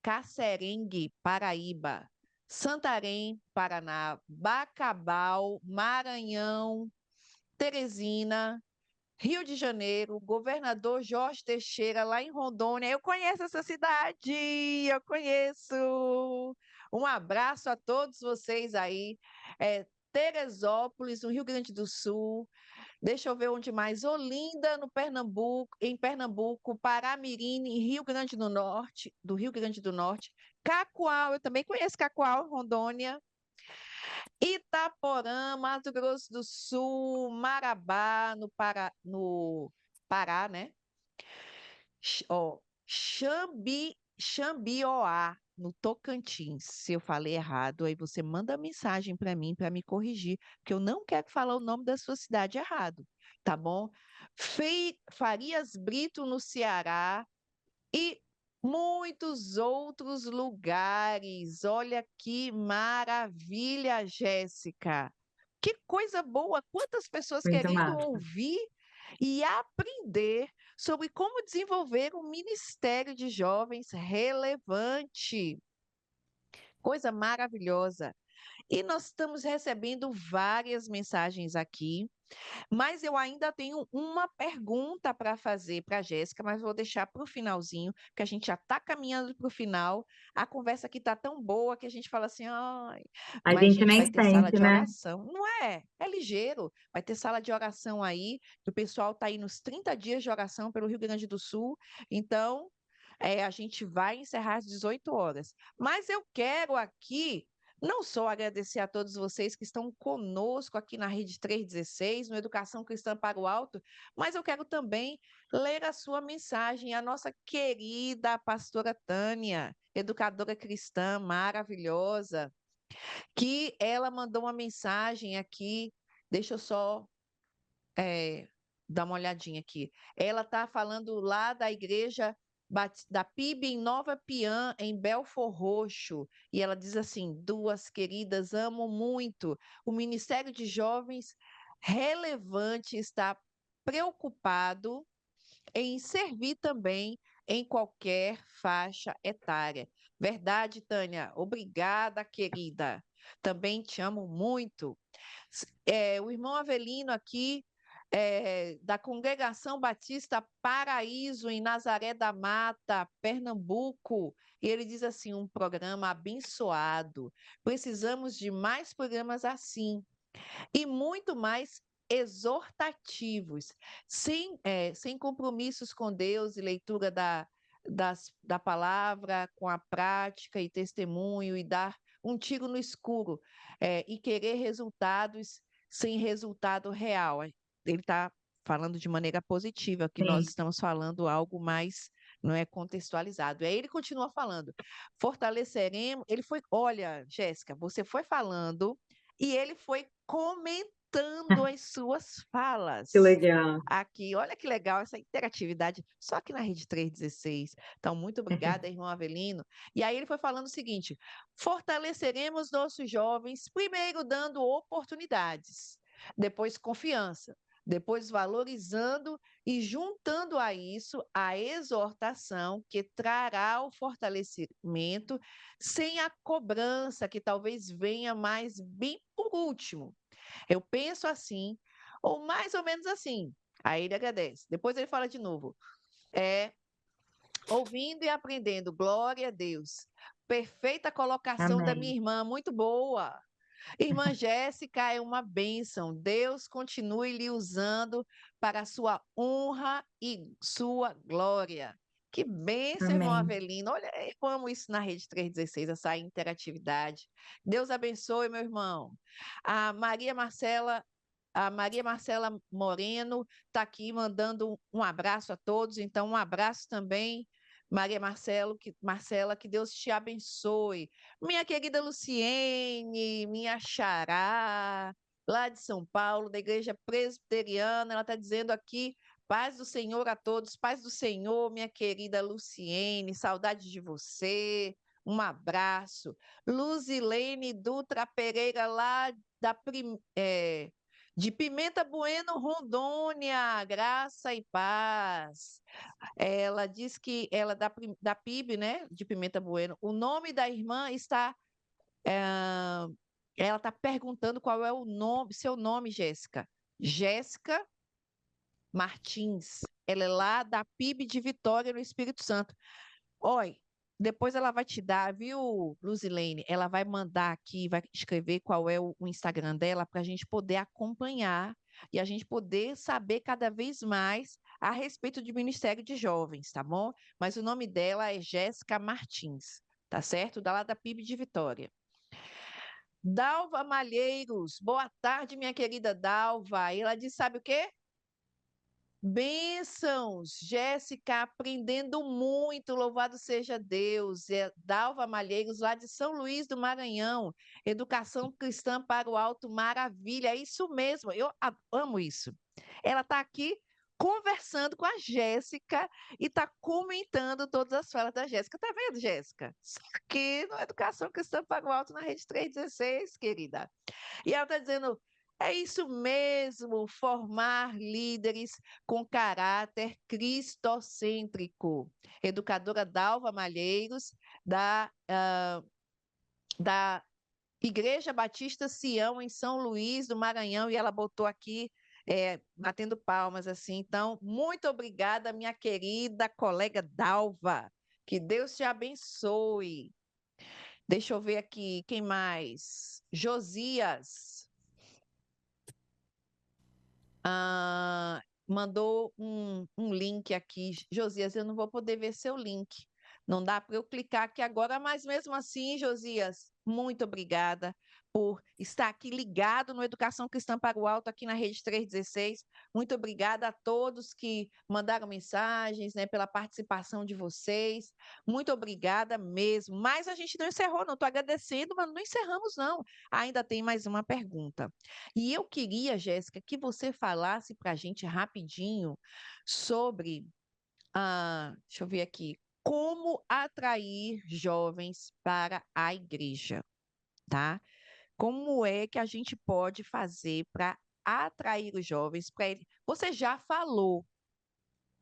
Cacerengue, Paraíba, Santarém, Paraná, Bacabal, Maranhão, Teresina, Rio de Janeiro, Governador Jorge Teixeira, lá em Rondônia. Eu conheço essa cidade, eu conheço. Um abraço a todos vocês aí. Teresópolis, no Rio Grande do Sul. Deixa eu ver onde mais. Olinda, no Pernambuco, em Pernambuco, Paramirim, em Rio Grande do Norte, do Rio Grande do Norte. Cacoal, eu também conheço Cacoal, Rondônia. Itaporã, Mato Grosso do Sul, Marabá, no Pará, né? Xambioá, no Tocantins. Se eu falei errado, aí você manda mensagem para mim para me corrigir, porque eu não quero falar o nome da sua cidade errado, tá bom? Farias Brito, no Ceará, e muitos outros lugares. Olha que maravilha, Jéssica. Que coisa boa! Quantas pessoas Muito querendo massa. ouvir e aprender sobre como desenvolver um ministério de jovens relevante. Coisa maravilhosa. E nós estamos recebendo várias mensagens aqui. Mas eu ainda tenho uma pergunta para fazer para a Jéssica, mas vou deixar para o finalzinho, que a gente já está caminhando para o final. A conversa aqui está tão boa que a gente fala assim, ai, A mas gente gente, nem vai ter sala sente, de né? oração. Não é? É ligeiro. Vai ter sala de oração aí, que o pessoal está aí nos 30 dias de oração pelo Rio Grande do Sul. Então, a gente vai encerrar às 18 horas. Mas eu quero aqui não só agradecer a todos vocês que estão conosco aqui na Rede 316, no Educação Cristã para o Alto, mas eu quero também ler a sua mensagem, a nossa querida pastora Tânia, educadora cristã maravilhosa, que ela mandou uma mensagem aqui, deixa eu só dar uma olhadinha aqui. Ela está falando lá da igreja da PIB em Nova Piã, em Belfor Roxo, e ela diz assim: duas queridas, amo muito. O Ministério de Jovens Relevante está preocupado em servir também em qualquer faixa etária. Verdade, Tânia? Obrigada, querida. Também te amo muito. O irmão Avelino aqui, da Congregação Batista Paraíso, em Nazaré da Mata, Pernambuco, e ele diz assim: um programa abençoado. Precisamos de mais programas assim e muito mais exortativos, sem compromissos com Deus e leitura da palavra, com a prática e testemunho, e dar um tiro no escuro, e querer resultados sem resultado real. Ele está falando de maneira positiva, que nós Sim. estamos falando algo mais, não é contextualizado. Aí ele continua falando, fortaleceremos, ele foi, olha, Jéssica, você foi falando e ele foi comentando as suas Que falas. legal. Aqui, olha que legal essa interatividade, só aqui na Rede 316. Então, muito obrigada, irmão Avelino. E aí ele foi falando o seguinte: fortaleceremos nossos jovens, primeiro dando oportunidades, depois confiança, depois valorizando e juntando a isso a exortação que trará o fortalecimento sem a cobrança que talvez venha mais bem por último. Eu penso assim, ou mais ou menos assim. Aí ele agradece. Depois ele fala de novo. Ouvindo e aprendendo. Glória a Deus. Perfeita colocação da minha Amém. irmã, muito boa. Irmã Jéssica é uma bênção. Deus continue lhe usando para a sua honra e sua glória. Que bênção, irmão Amém. Avelino. Olha, eu amo isso na Rede 316, essa interatividade. Deus abençoe, meu irmão. A Maria Marcela A Maria Marcela Moreno está aqui mandando um abraço a todos, então um abraço também, Marcela, que Deus te abençoe. Minha querida Luciene, minha xará, lá de São Paulo, da Igreja Presbiteriana, ela está dizendo aqui, paz do Senhor a todos, paz do Senhor, minha querida Luciene, saudade de você, um abraço. Luzilene Dutra Pereira, lá de Pimenta Bueno, Rondônia, graça e paz. Ela diz que ela da PIB, né, de Pimenta Bueno. O nome da irmã está. Ela está perguntando qual é o nome, seu nome, Jéssica. Jéssica Martins. Ela é lá da PIB de Vitória, no Espírito Santo. Olha, depois ela vai te dar, viu, Luzilene? Ela vai mandar aqui, vai escrever qual é o Instagram dela para a gente poder acompanhar e a gente poder saber cada vez mais a respeito do Ministério de Jovens, tá bom? Mas o nome dela é Jéssica Martins, tá certo? Da lá da PIB de Vitória. Dalva Malheiros, boa tarde, minha querida Dalva. E ela diz, sabe o quê? Bênçãos, Jéssica, aprendendo muito, louvado seja Deus. É Dalva Malheiros, lá de São Luís do Maranhão, Educação Cristã para o Alto, maravilha, é isso mesmo, eu amo isso. Ela está aqui conversando com a Jéssica e está comentando todas as falas da Jéssica. Tá vendo, Jéssica? Só aqui no Educação Cristã para o Alto, na Rede 316, querida. E ela está dizendo, é isso mesmo, formar líderes com caráter cristocêntrico. Educadora Dalva Malheiros, da Igreja Batista Sião, em São Luís do Maranhão, e ela botou aqui, batendo palmas assim. Então, muito obrigada, minha querida colega Dalva. Que Deus te abençoe. Deixa eu ver aqui, quem mais? Josias. Mandou um link aqui. Josias, eu não vou poder ver seu link. Não dá para eu clicar aqui agora, mas mesmo assim, Josias, muito obrigada por estar aqui ligado no Educação Cristã para o Alto, aqui na Rede 316. Muito obrigada a todos que mandaram mensagens, né, pela participação de vocês. Muito obrigada mesmo. Mas a gente não encerrou, não. Estou agradecendo, mas não encerramos, não. Ainda tem mais uma pergunta. E eu queria, Jéssica, que você falasse para a gente rapidinho sobre, deixa eu ver aqui, como atrair jovens para a igreja, tá? Como é que a gente pode fazer para atrair os jovens para ele? Você já falou,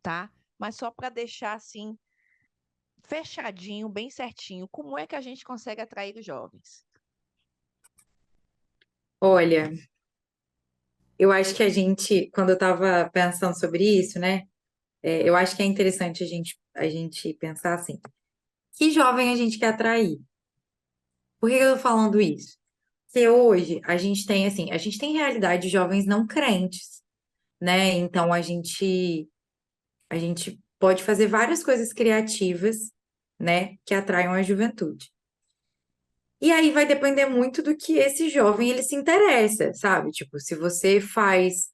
tá? Mas só para deixar assim fechadinho, bem certinho, como é que a gente consegue atrair os jovens? Olha, eu acho que a gente, quando eu estava pensando sobre isso, né, eu acho que é interessante a gente pensar assim, que jovem a gente quer atrair? Por que eu tô falando isso? Porque hoje a gente tem, assim, a gente tem realidade de jovens não crentes, né? Então a gente pode fazer várias coisas criativas, né, que atraiam a juventude. E aí vai depender muito do que esse jovem ele se interessa, sabe? Tipo, se você faz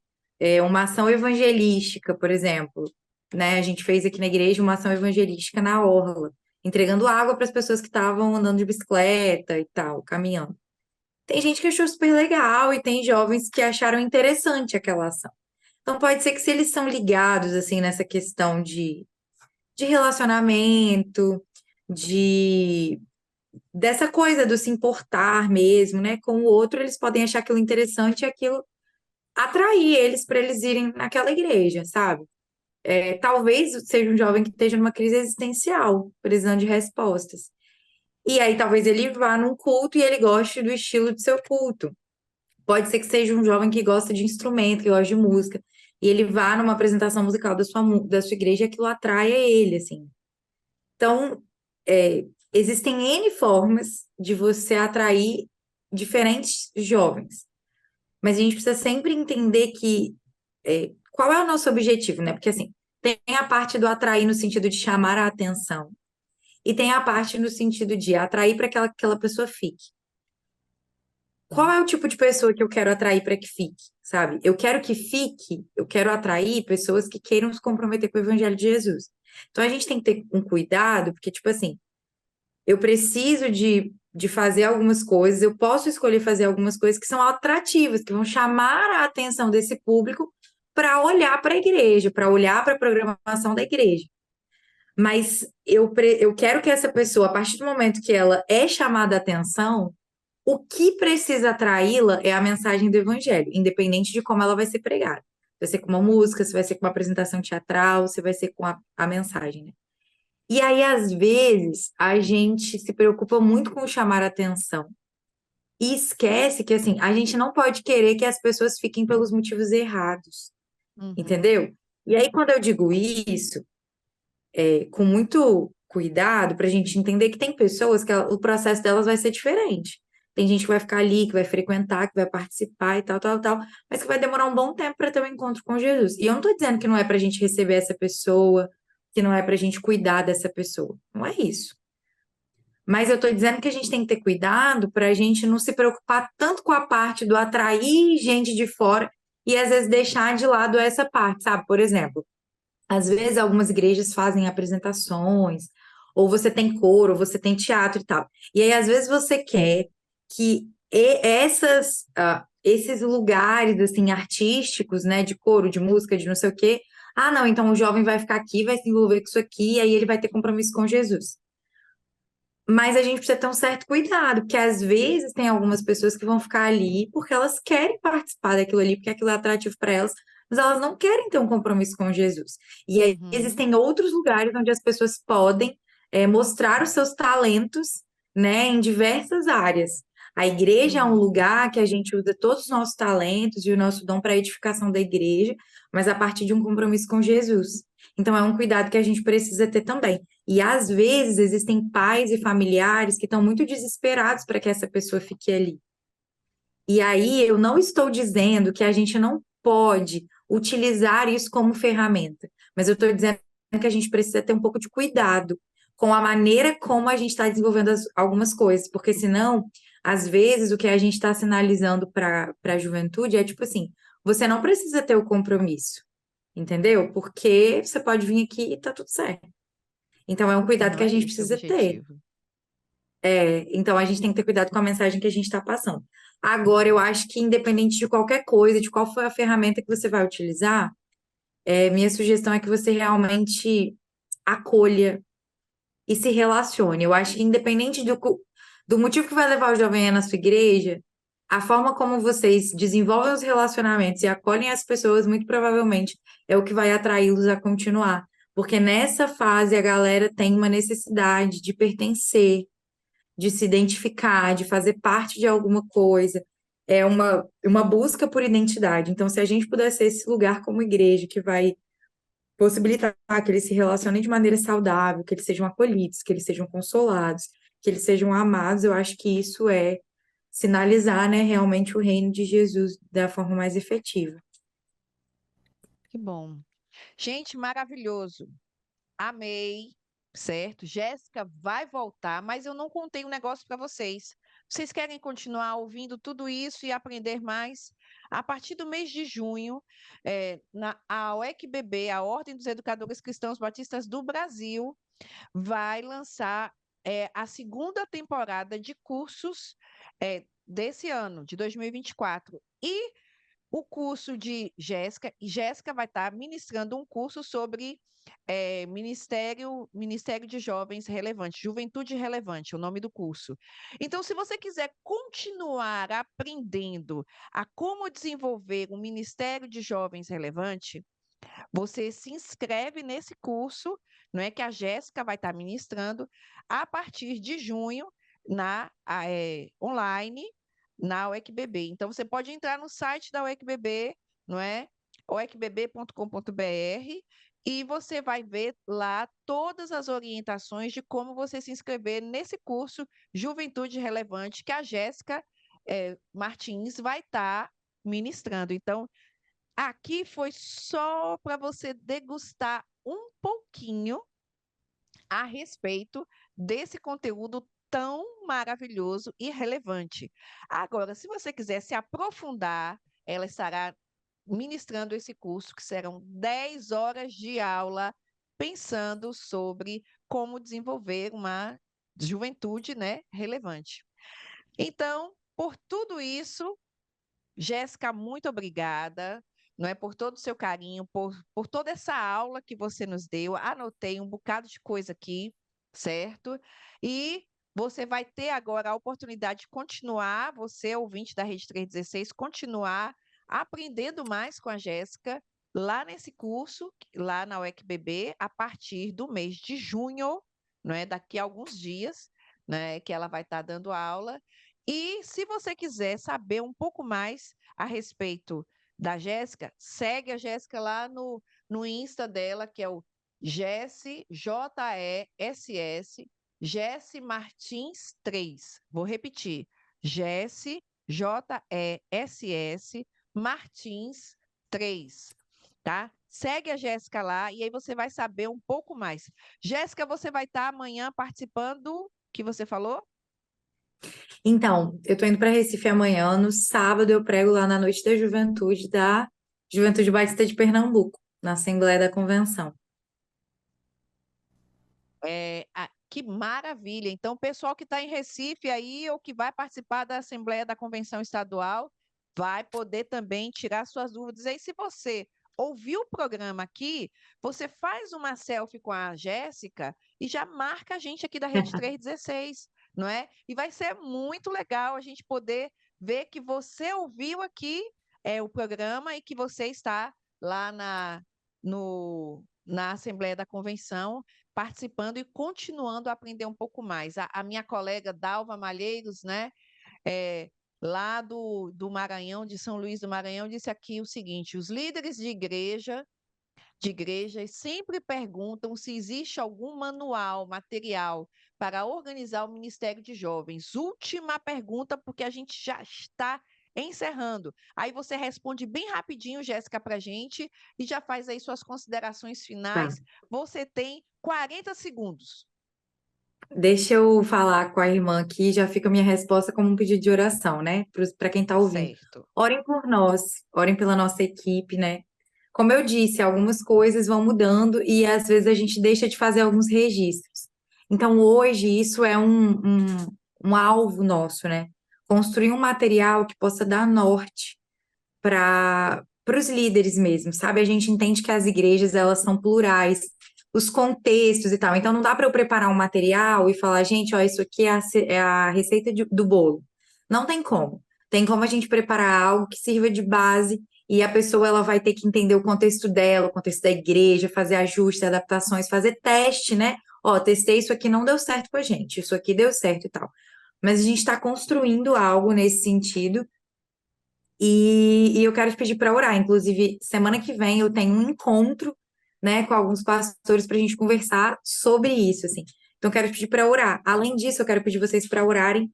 uma ação evangelística, por exemplo, né? A gente fez aqui na igreja uma ação evangelística na orla, entregando água para as pessoas que estavam andando de bicicleta e tal, caminhando. Tem gente que achou super legal e tem jovens que acharam interessante aquela ação. Então pode ser que se eles são ligados assim nessa questão de relacionamento, de dessa coisa do se importar mesmo, né, com o outro, eles podem achar aquilo interessante e aquilo atrair eles para eles irem naquela igreja, sabe? Talvez seja um jovem que esteja numa crise existencial, precisando de respostas. E aí talvez ele vá num culto e ele goste do estilo do seu culto. Pode ser que seja um jovem que gosta de instrumento, que gosta de música, e ele vá numa apresentação musical da sua igreja e aquilo atraia ele, assim. Então, existem N formas de você atrair diferentes jovens, mas a gente precisa sempre entender que qual é o nosso objetivo, né? Porque assim, tem a parte do atrair no sentido de chamar a atenção, e tem a parte no sentido de atrair para que aquela pessoa fique. qual é o tipo de pessoa que eu quero atrair para que fique, sabe? Eu quero que fique, eu quero atrair pessoas que queiram se comprometer com o Evangelho de Jesus. Então a gente tem que ter um cuidado, porque, tipo assim, eu preciso de fazer algumas coisas, eu posso escolher fazer algumas coisas que são atrativas, que vão chamar a atenção desse público para olhar para a igreja, para olhar para a programação da igreja. Mas eu quero que essa pessoa, a partir do momento que ela é chamada a atenção, o que precisa atraí-la é a mensagem do evangelho, independente de como ela vai ser pregada. Vai ser com uma música, se vai ser com uma apresentação teatral, se vai ser com a mensagem, né? E aí, às vezes, a gente se preocupa muito com chamar a atenção e esquece que, assim, a gente não pode querer que as pessoas fiquem pelos motivos errados, Uhum. entendeu? E aí, quando eu digo isso, com muito cuidado para a gente entender que tem pessoas que o processo delas vai ser diferente. Tem gente que vai ficar ali, que vai frequentar, que vai participar e tal, tal, tal, mas que vai demorar um bom tempo para ter um encontro com Jesus. E eu não estou dizendo que não é para a gente receber essa pessoa, que não é para a gente cuidar dessa pessoa. Não é isso. Mas eu estou dizendo que a gente tem que ter cuidado para a gente não se preocupar tanto com a parte do atrair gente de fora e às vezes deixar de lado essa parte, sabe? Por exemplo, às vezes, algumas igrejas fazem apresentações, ou você tem coro, ou você tem teatro e tal. E aí, às vezes, você quer que esses lugares, assim, artísticos, né, de coro, de música, de não sei o quê, não, então o jovem vai ficar aqui, vai se envolver com isso aqui, e aí ele vai ter compromisso com Jesus. Mas a gente precisa ter um certo cuidado, porque às vezes tem algumas pessoas que vão ficar ali porque elas querem participar daquilo ali, porque aquilo é atrativo para elas, mas elas não querem ter um compromisso com Jesus. E aí Uhum. existem outros lugares onde as pessoas podem mostrar os seus talentos, né, em diversas áreas. A igreja é um Uhum. lugar que a gente usa todos os nossos talentos e o nosso dom para a edificação da igreja, mas a partir de um compromisso com Jesus. Então é um cuidado que a gente precisa ter também. E às vezes existem pais e familiares que estão muito desesperados para que essa pessoa fique ali. E aí eu não estou dizendo que a gente não pode utilizar isso como ferramenta, mas eu estou dizendo que a gente precisa ter um pouco de cuidado com a maneira como a gente está desenvolvendo algumas coisas, porque senão, às vezes, o que a gente está sinalizando para a juventude é tipo assim: você não precisa ter o compromisso, entendeu? Porque você pode vir aqui e tá tudo certo. Então, é um E cuidado não que a é gente esse o precisa ter. objetivo. Então, a gente tem que ter cuidado com a mensagem que a gente está passando. Agora, eu acho que, independente de qualquer coisa, de qual for a ferramenta que você vai utilizar, minha sugestão é que você realmente acolha e se relacione. Eu acho que, independente do motivo que vai levar o jovem a ir na sua igreja, a forma como vocês desenvolvem os relacionamentos e acolhem as pessoas, muito provavelmente, é o que vai atraí-los a continuar. Porque nessa fase a galera tem uma necessidade de pertencer, de se identificar, de fazer parte de alguma coisa. É uma busca por identidade. Então, se a gente puder ser esse lugar como igreja que vai possibilitar que eles se relacionem de maneira saudável, que eles sejam acolhidos, que eles sejam consolados, que eles sejam amados, eu acho que isso é sinalizar, né, realmente o reino de Jesus da forma mais efetiva. Que bom. Gente, maravilhoso. Amei, certo? Jéssica vai voltar, mas eu não contei um negócio para vocês. Vocês querem continuar ouvindo tudo isso e aprender mais? A partir do mês de junho, a OECBB, a Ordem dos Educadores Cristãos Batistas do Brasil, vai lançar a segunda temporada de cursos desse ano, de 2024. E o curso de Jéssica, e Jéssica vai estar ministrando um curso sobre Ministério de Jovens Relevante, Juventude Relevante, é o nome do curso. Então, se você quiser continuar aprendendo a como desenvolver um Ministério de Jovens Relevante, você se inscreve nesse curso, não é que a Jéssica vai estar ministrando a partir de junho online na UECBB. Então você pode entrar no site da UECBB, não é? oecbb.com.br e você vai ver lá todas as orientações de como você se inscrever nesse curso Juventude Relevante que a Jéssica Martins vai estar ministrando. Então, aqui foi só para você degustar um pouquinho a respeito desse conteúdo tão maravilhoso e relevante. Agora, se você quiser se aprofundar, ela estará ministrando esse curso, que serão 10 horas de aula, pensando sobre como desenvolver uma juventude, né, relevante. Então, por tudo isso, Jéssica, muito obrigada, não é, por todo o seu carinho, por toda essa aula que você nos deu. Anotei um bocado de coisa aqui, certo? E você vai ter agora a oportunidade de continuar, você, ouvinte da Rede 316, continuar aprendendo mais com a Jéssica lá nesse curso, lá na UECBB, a partir do mês de junho, não é? Daqui a alguns dias, né, que ela vai estar dando aula. E se você quiser saber um pouco mais a respeito da Jéssica, segue a Jéssica lá no Insta dela, que é o Jessie, Jess, Jessie Martins 3. Vou repetir, Jessie, Jess Martins 3, tá? Segue a Jéssica lá e aí você vai saber um pouco mais. Jéssica, você vai estar amanhã participando, que você falou? Então, eu tô indo para Recife amanhã. No sábado eu prego lá na Noite da Juventude Batista de Pernambuco, na Assembleia da Convenção. Que maravilha! Então, o pessoal que está em Recife aí, ou que vai participar da Assembleia da Convenção Estadual, vai poder também tirar suas dúvidas. Aí, se você ouviu o programa aqui, você faz uma selfie com a Jéssica e já marca a gente aqui da Rede 316, não é? E vai ser muito legal a gente poder ver que você ouviu aqui o programa e que você está lá na Assembleia da Convenção participando e continuando a aprender um pouco mais. A minha colega Dalva Malheiros, né, é, lá do Maranhão, de São Luís do Maranhão, disse aqui o seguinte: os líderes de igrejas sempre perguntam se existe algum manual, material para organizar o Ministério de Jovens. Última pergunta, porque a gente já está encerrando. Aí você responde bem rapidinho, Jéssica, para a gente, e já faz aí suas considerações Tá. finais. Você tem 40 segundos. Deixa eu falar com a irmã aqui, já fica a minha resposta como um pedido de oração, né? Para quem está ouvindo. Certo. Orem por nós, orem pela nossa equipe, né? Como eu disse, algumas coisas vão mudando e às vezes a gente deixa de fazer alguns registros. Então, hoje, isso é um alvo nosso, né? Construir um material que possa dar norte para os líderes mesmo, sabe? A gente entende que as igrejas, elas são plurais, os contextos e tal. Então, não dá para eu preparar um material e falar, gente, ó, isso aqui é a receita do bolo. Não tem como. Tem como a gente preparar algo que sirva de base e a pessoa ela vai ter que entender o contexto dela, o contexto da igreja, fazer ajustes, adaptações, fazer teste, né? Ó, testei isso aqui, não deu certo com a gente, isso aqui deu certo e tal. Mas a gente está construindo algo nesse sentido e eu quero te pedir para orar. Inclusive, semana que vem eu tenho um encontro, né, com alguns pastores para a gente conversar sobre isso, assim. Então, eu quero te pedir para orar. Além disso, eu quero pedir vocês para orarem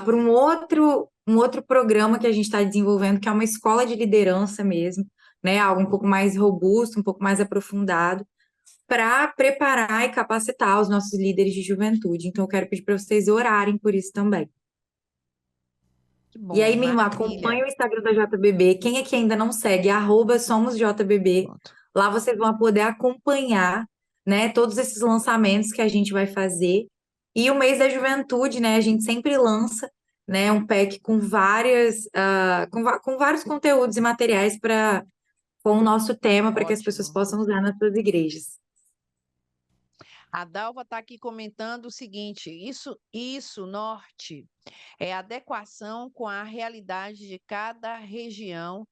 por um outro programa que a gente está desenvolvendo, que é uma escola de liderança mesmo, né, algo um pouco mais robusto, um pouco mais aprofundado, para preparar e capacitar os nossos líderes de juventude. Então, eu quero pedir para vocês orarem por isso também. Que E bom, aí, minha irmã, maravilha. acompanha o Instagram da JBB. Quem aqui ainda não segue, @somosJBB. Pronto. Lá vocês vão poder acompanhar, né, todos esses lançamentos que a gente vai fazer. E o mês da juventude, né, a gente sempre lança, né, um pack com com vários conteúdos e materiais com o nosso tema para que as pessoas Ótimo. possam usar nas suas igrejas. A Dalva está aqui comentando o seguinte: isso, norte, é adequação com a realidade de cada região.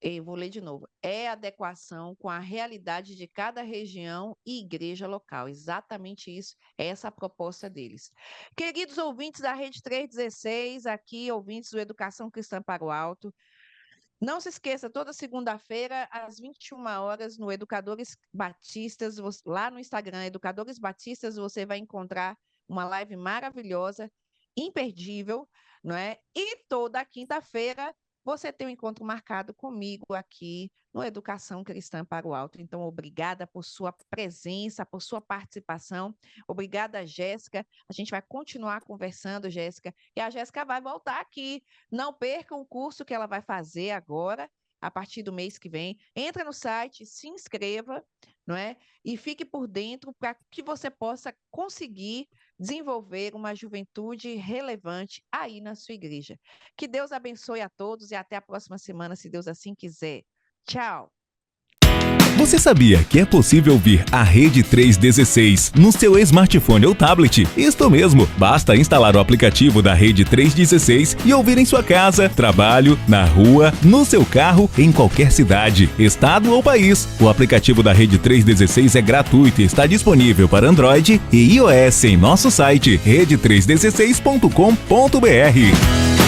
Eu vou ler de novo. É adequação com a realidade de cada região e igreja local. Exatamente isso, essa é a proposta deles. Queridos ouvintes da Rede 316, aqui, ouvintes do Educação Cristã para o Alto, não se esqueça, toda segunda-feira, às 21 horas, no Educadores Batistas, lá no Instagram, Educadores Batistas, você vai encontrar uma live maravilhosa, imperdível, não é? E toda quinta-feira, você tem um encontro marcado comigo aqui no Educação Cristã para o Alto. Então, obrigada por sua presença, por sua participação. Obrigada, Jéssica. A gente vai continuar conversando, Jéssica, e a Jéssica vai voltar aqui. Não perca o curso que ela vai fazer agora, a partir do mês que vem. Entra no site, se inscreva, não é? E fique por dentro para que você possa conseguir desenvolver uma juventude relevante aí na sua igreja. Que Deus abençoe a todos e até a próxima semana, se Deus assim quiser. Tchau! Você sabia que é possível ouvir a Rede 316 no seu smartphone ou tablet? Isto mesmo, basta instalar o aplicativo da Rede 316 e ouvir em sua casa, trabalho, na rua, no seu carro, em qualquer cidade, estado ou país. O aplicativo da Rede 316 é gratuito e está disponível para Android e iOS em nosso site rede316.com.br.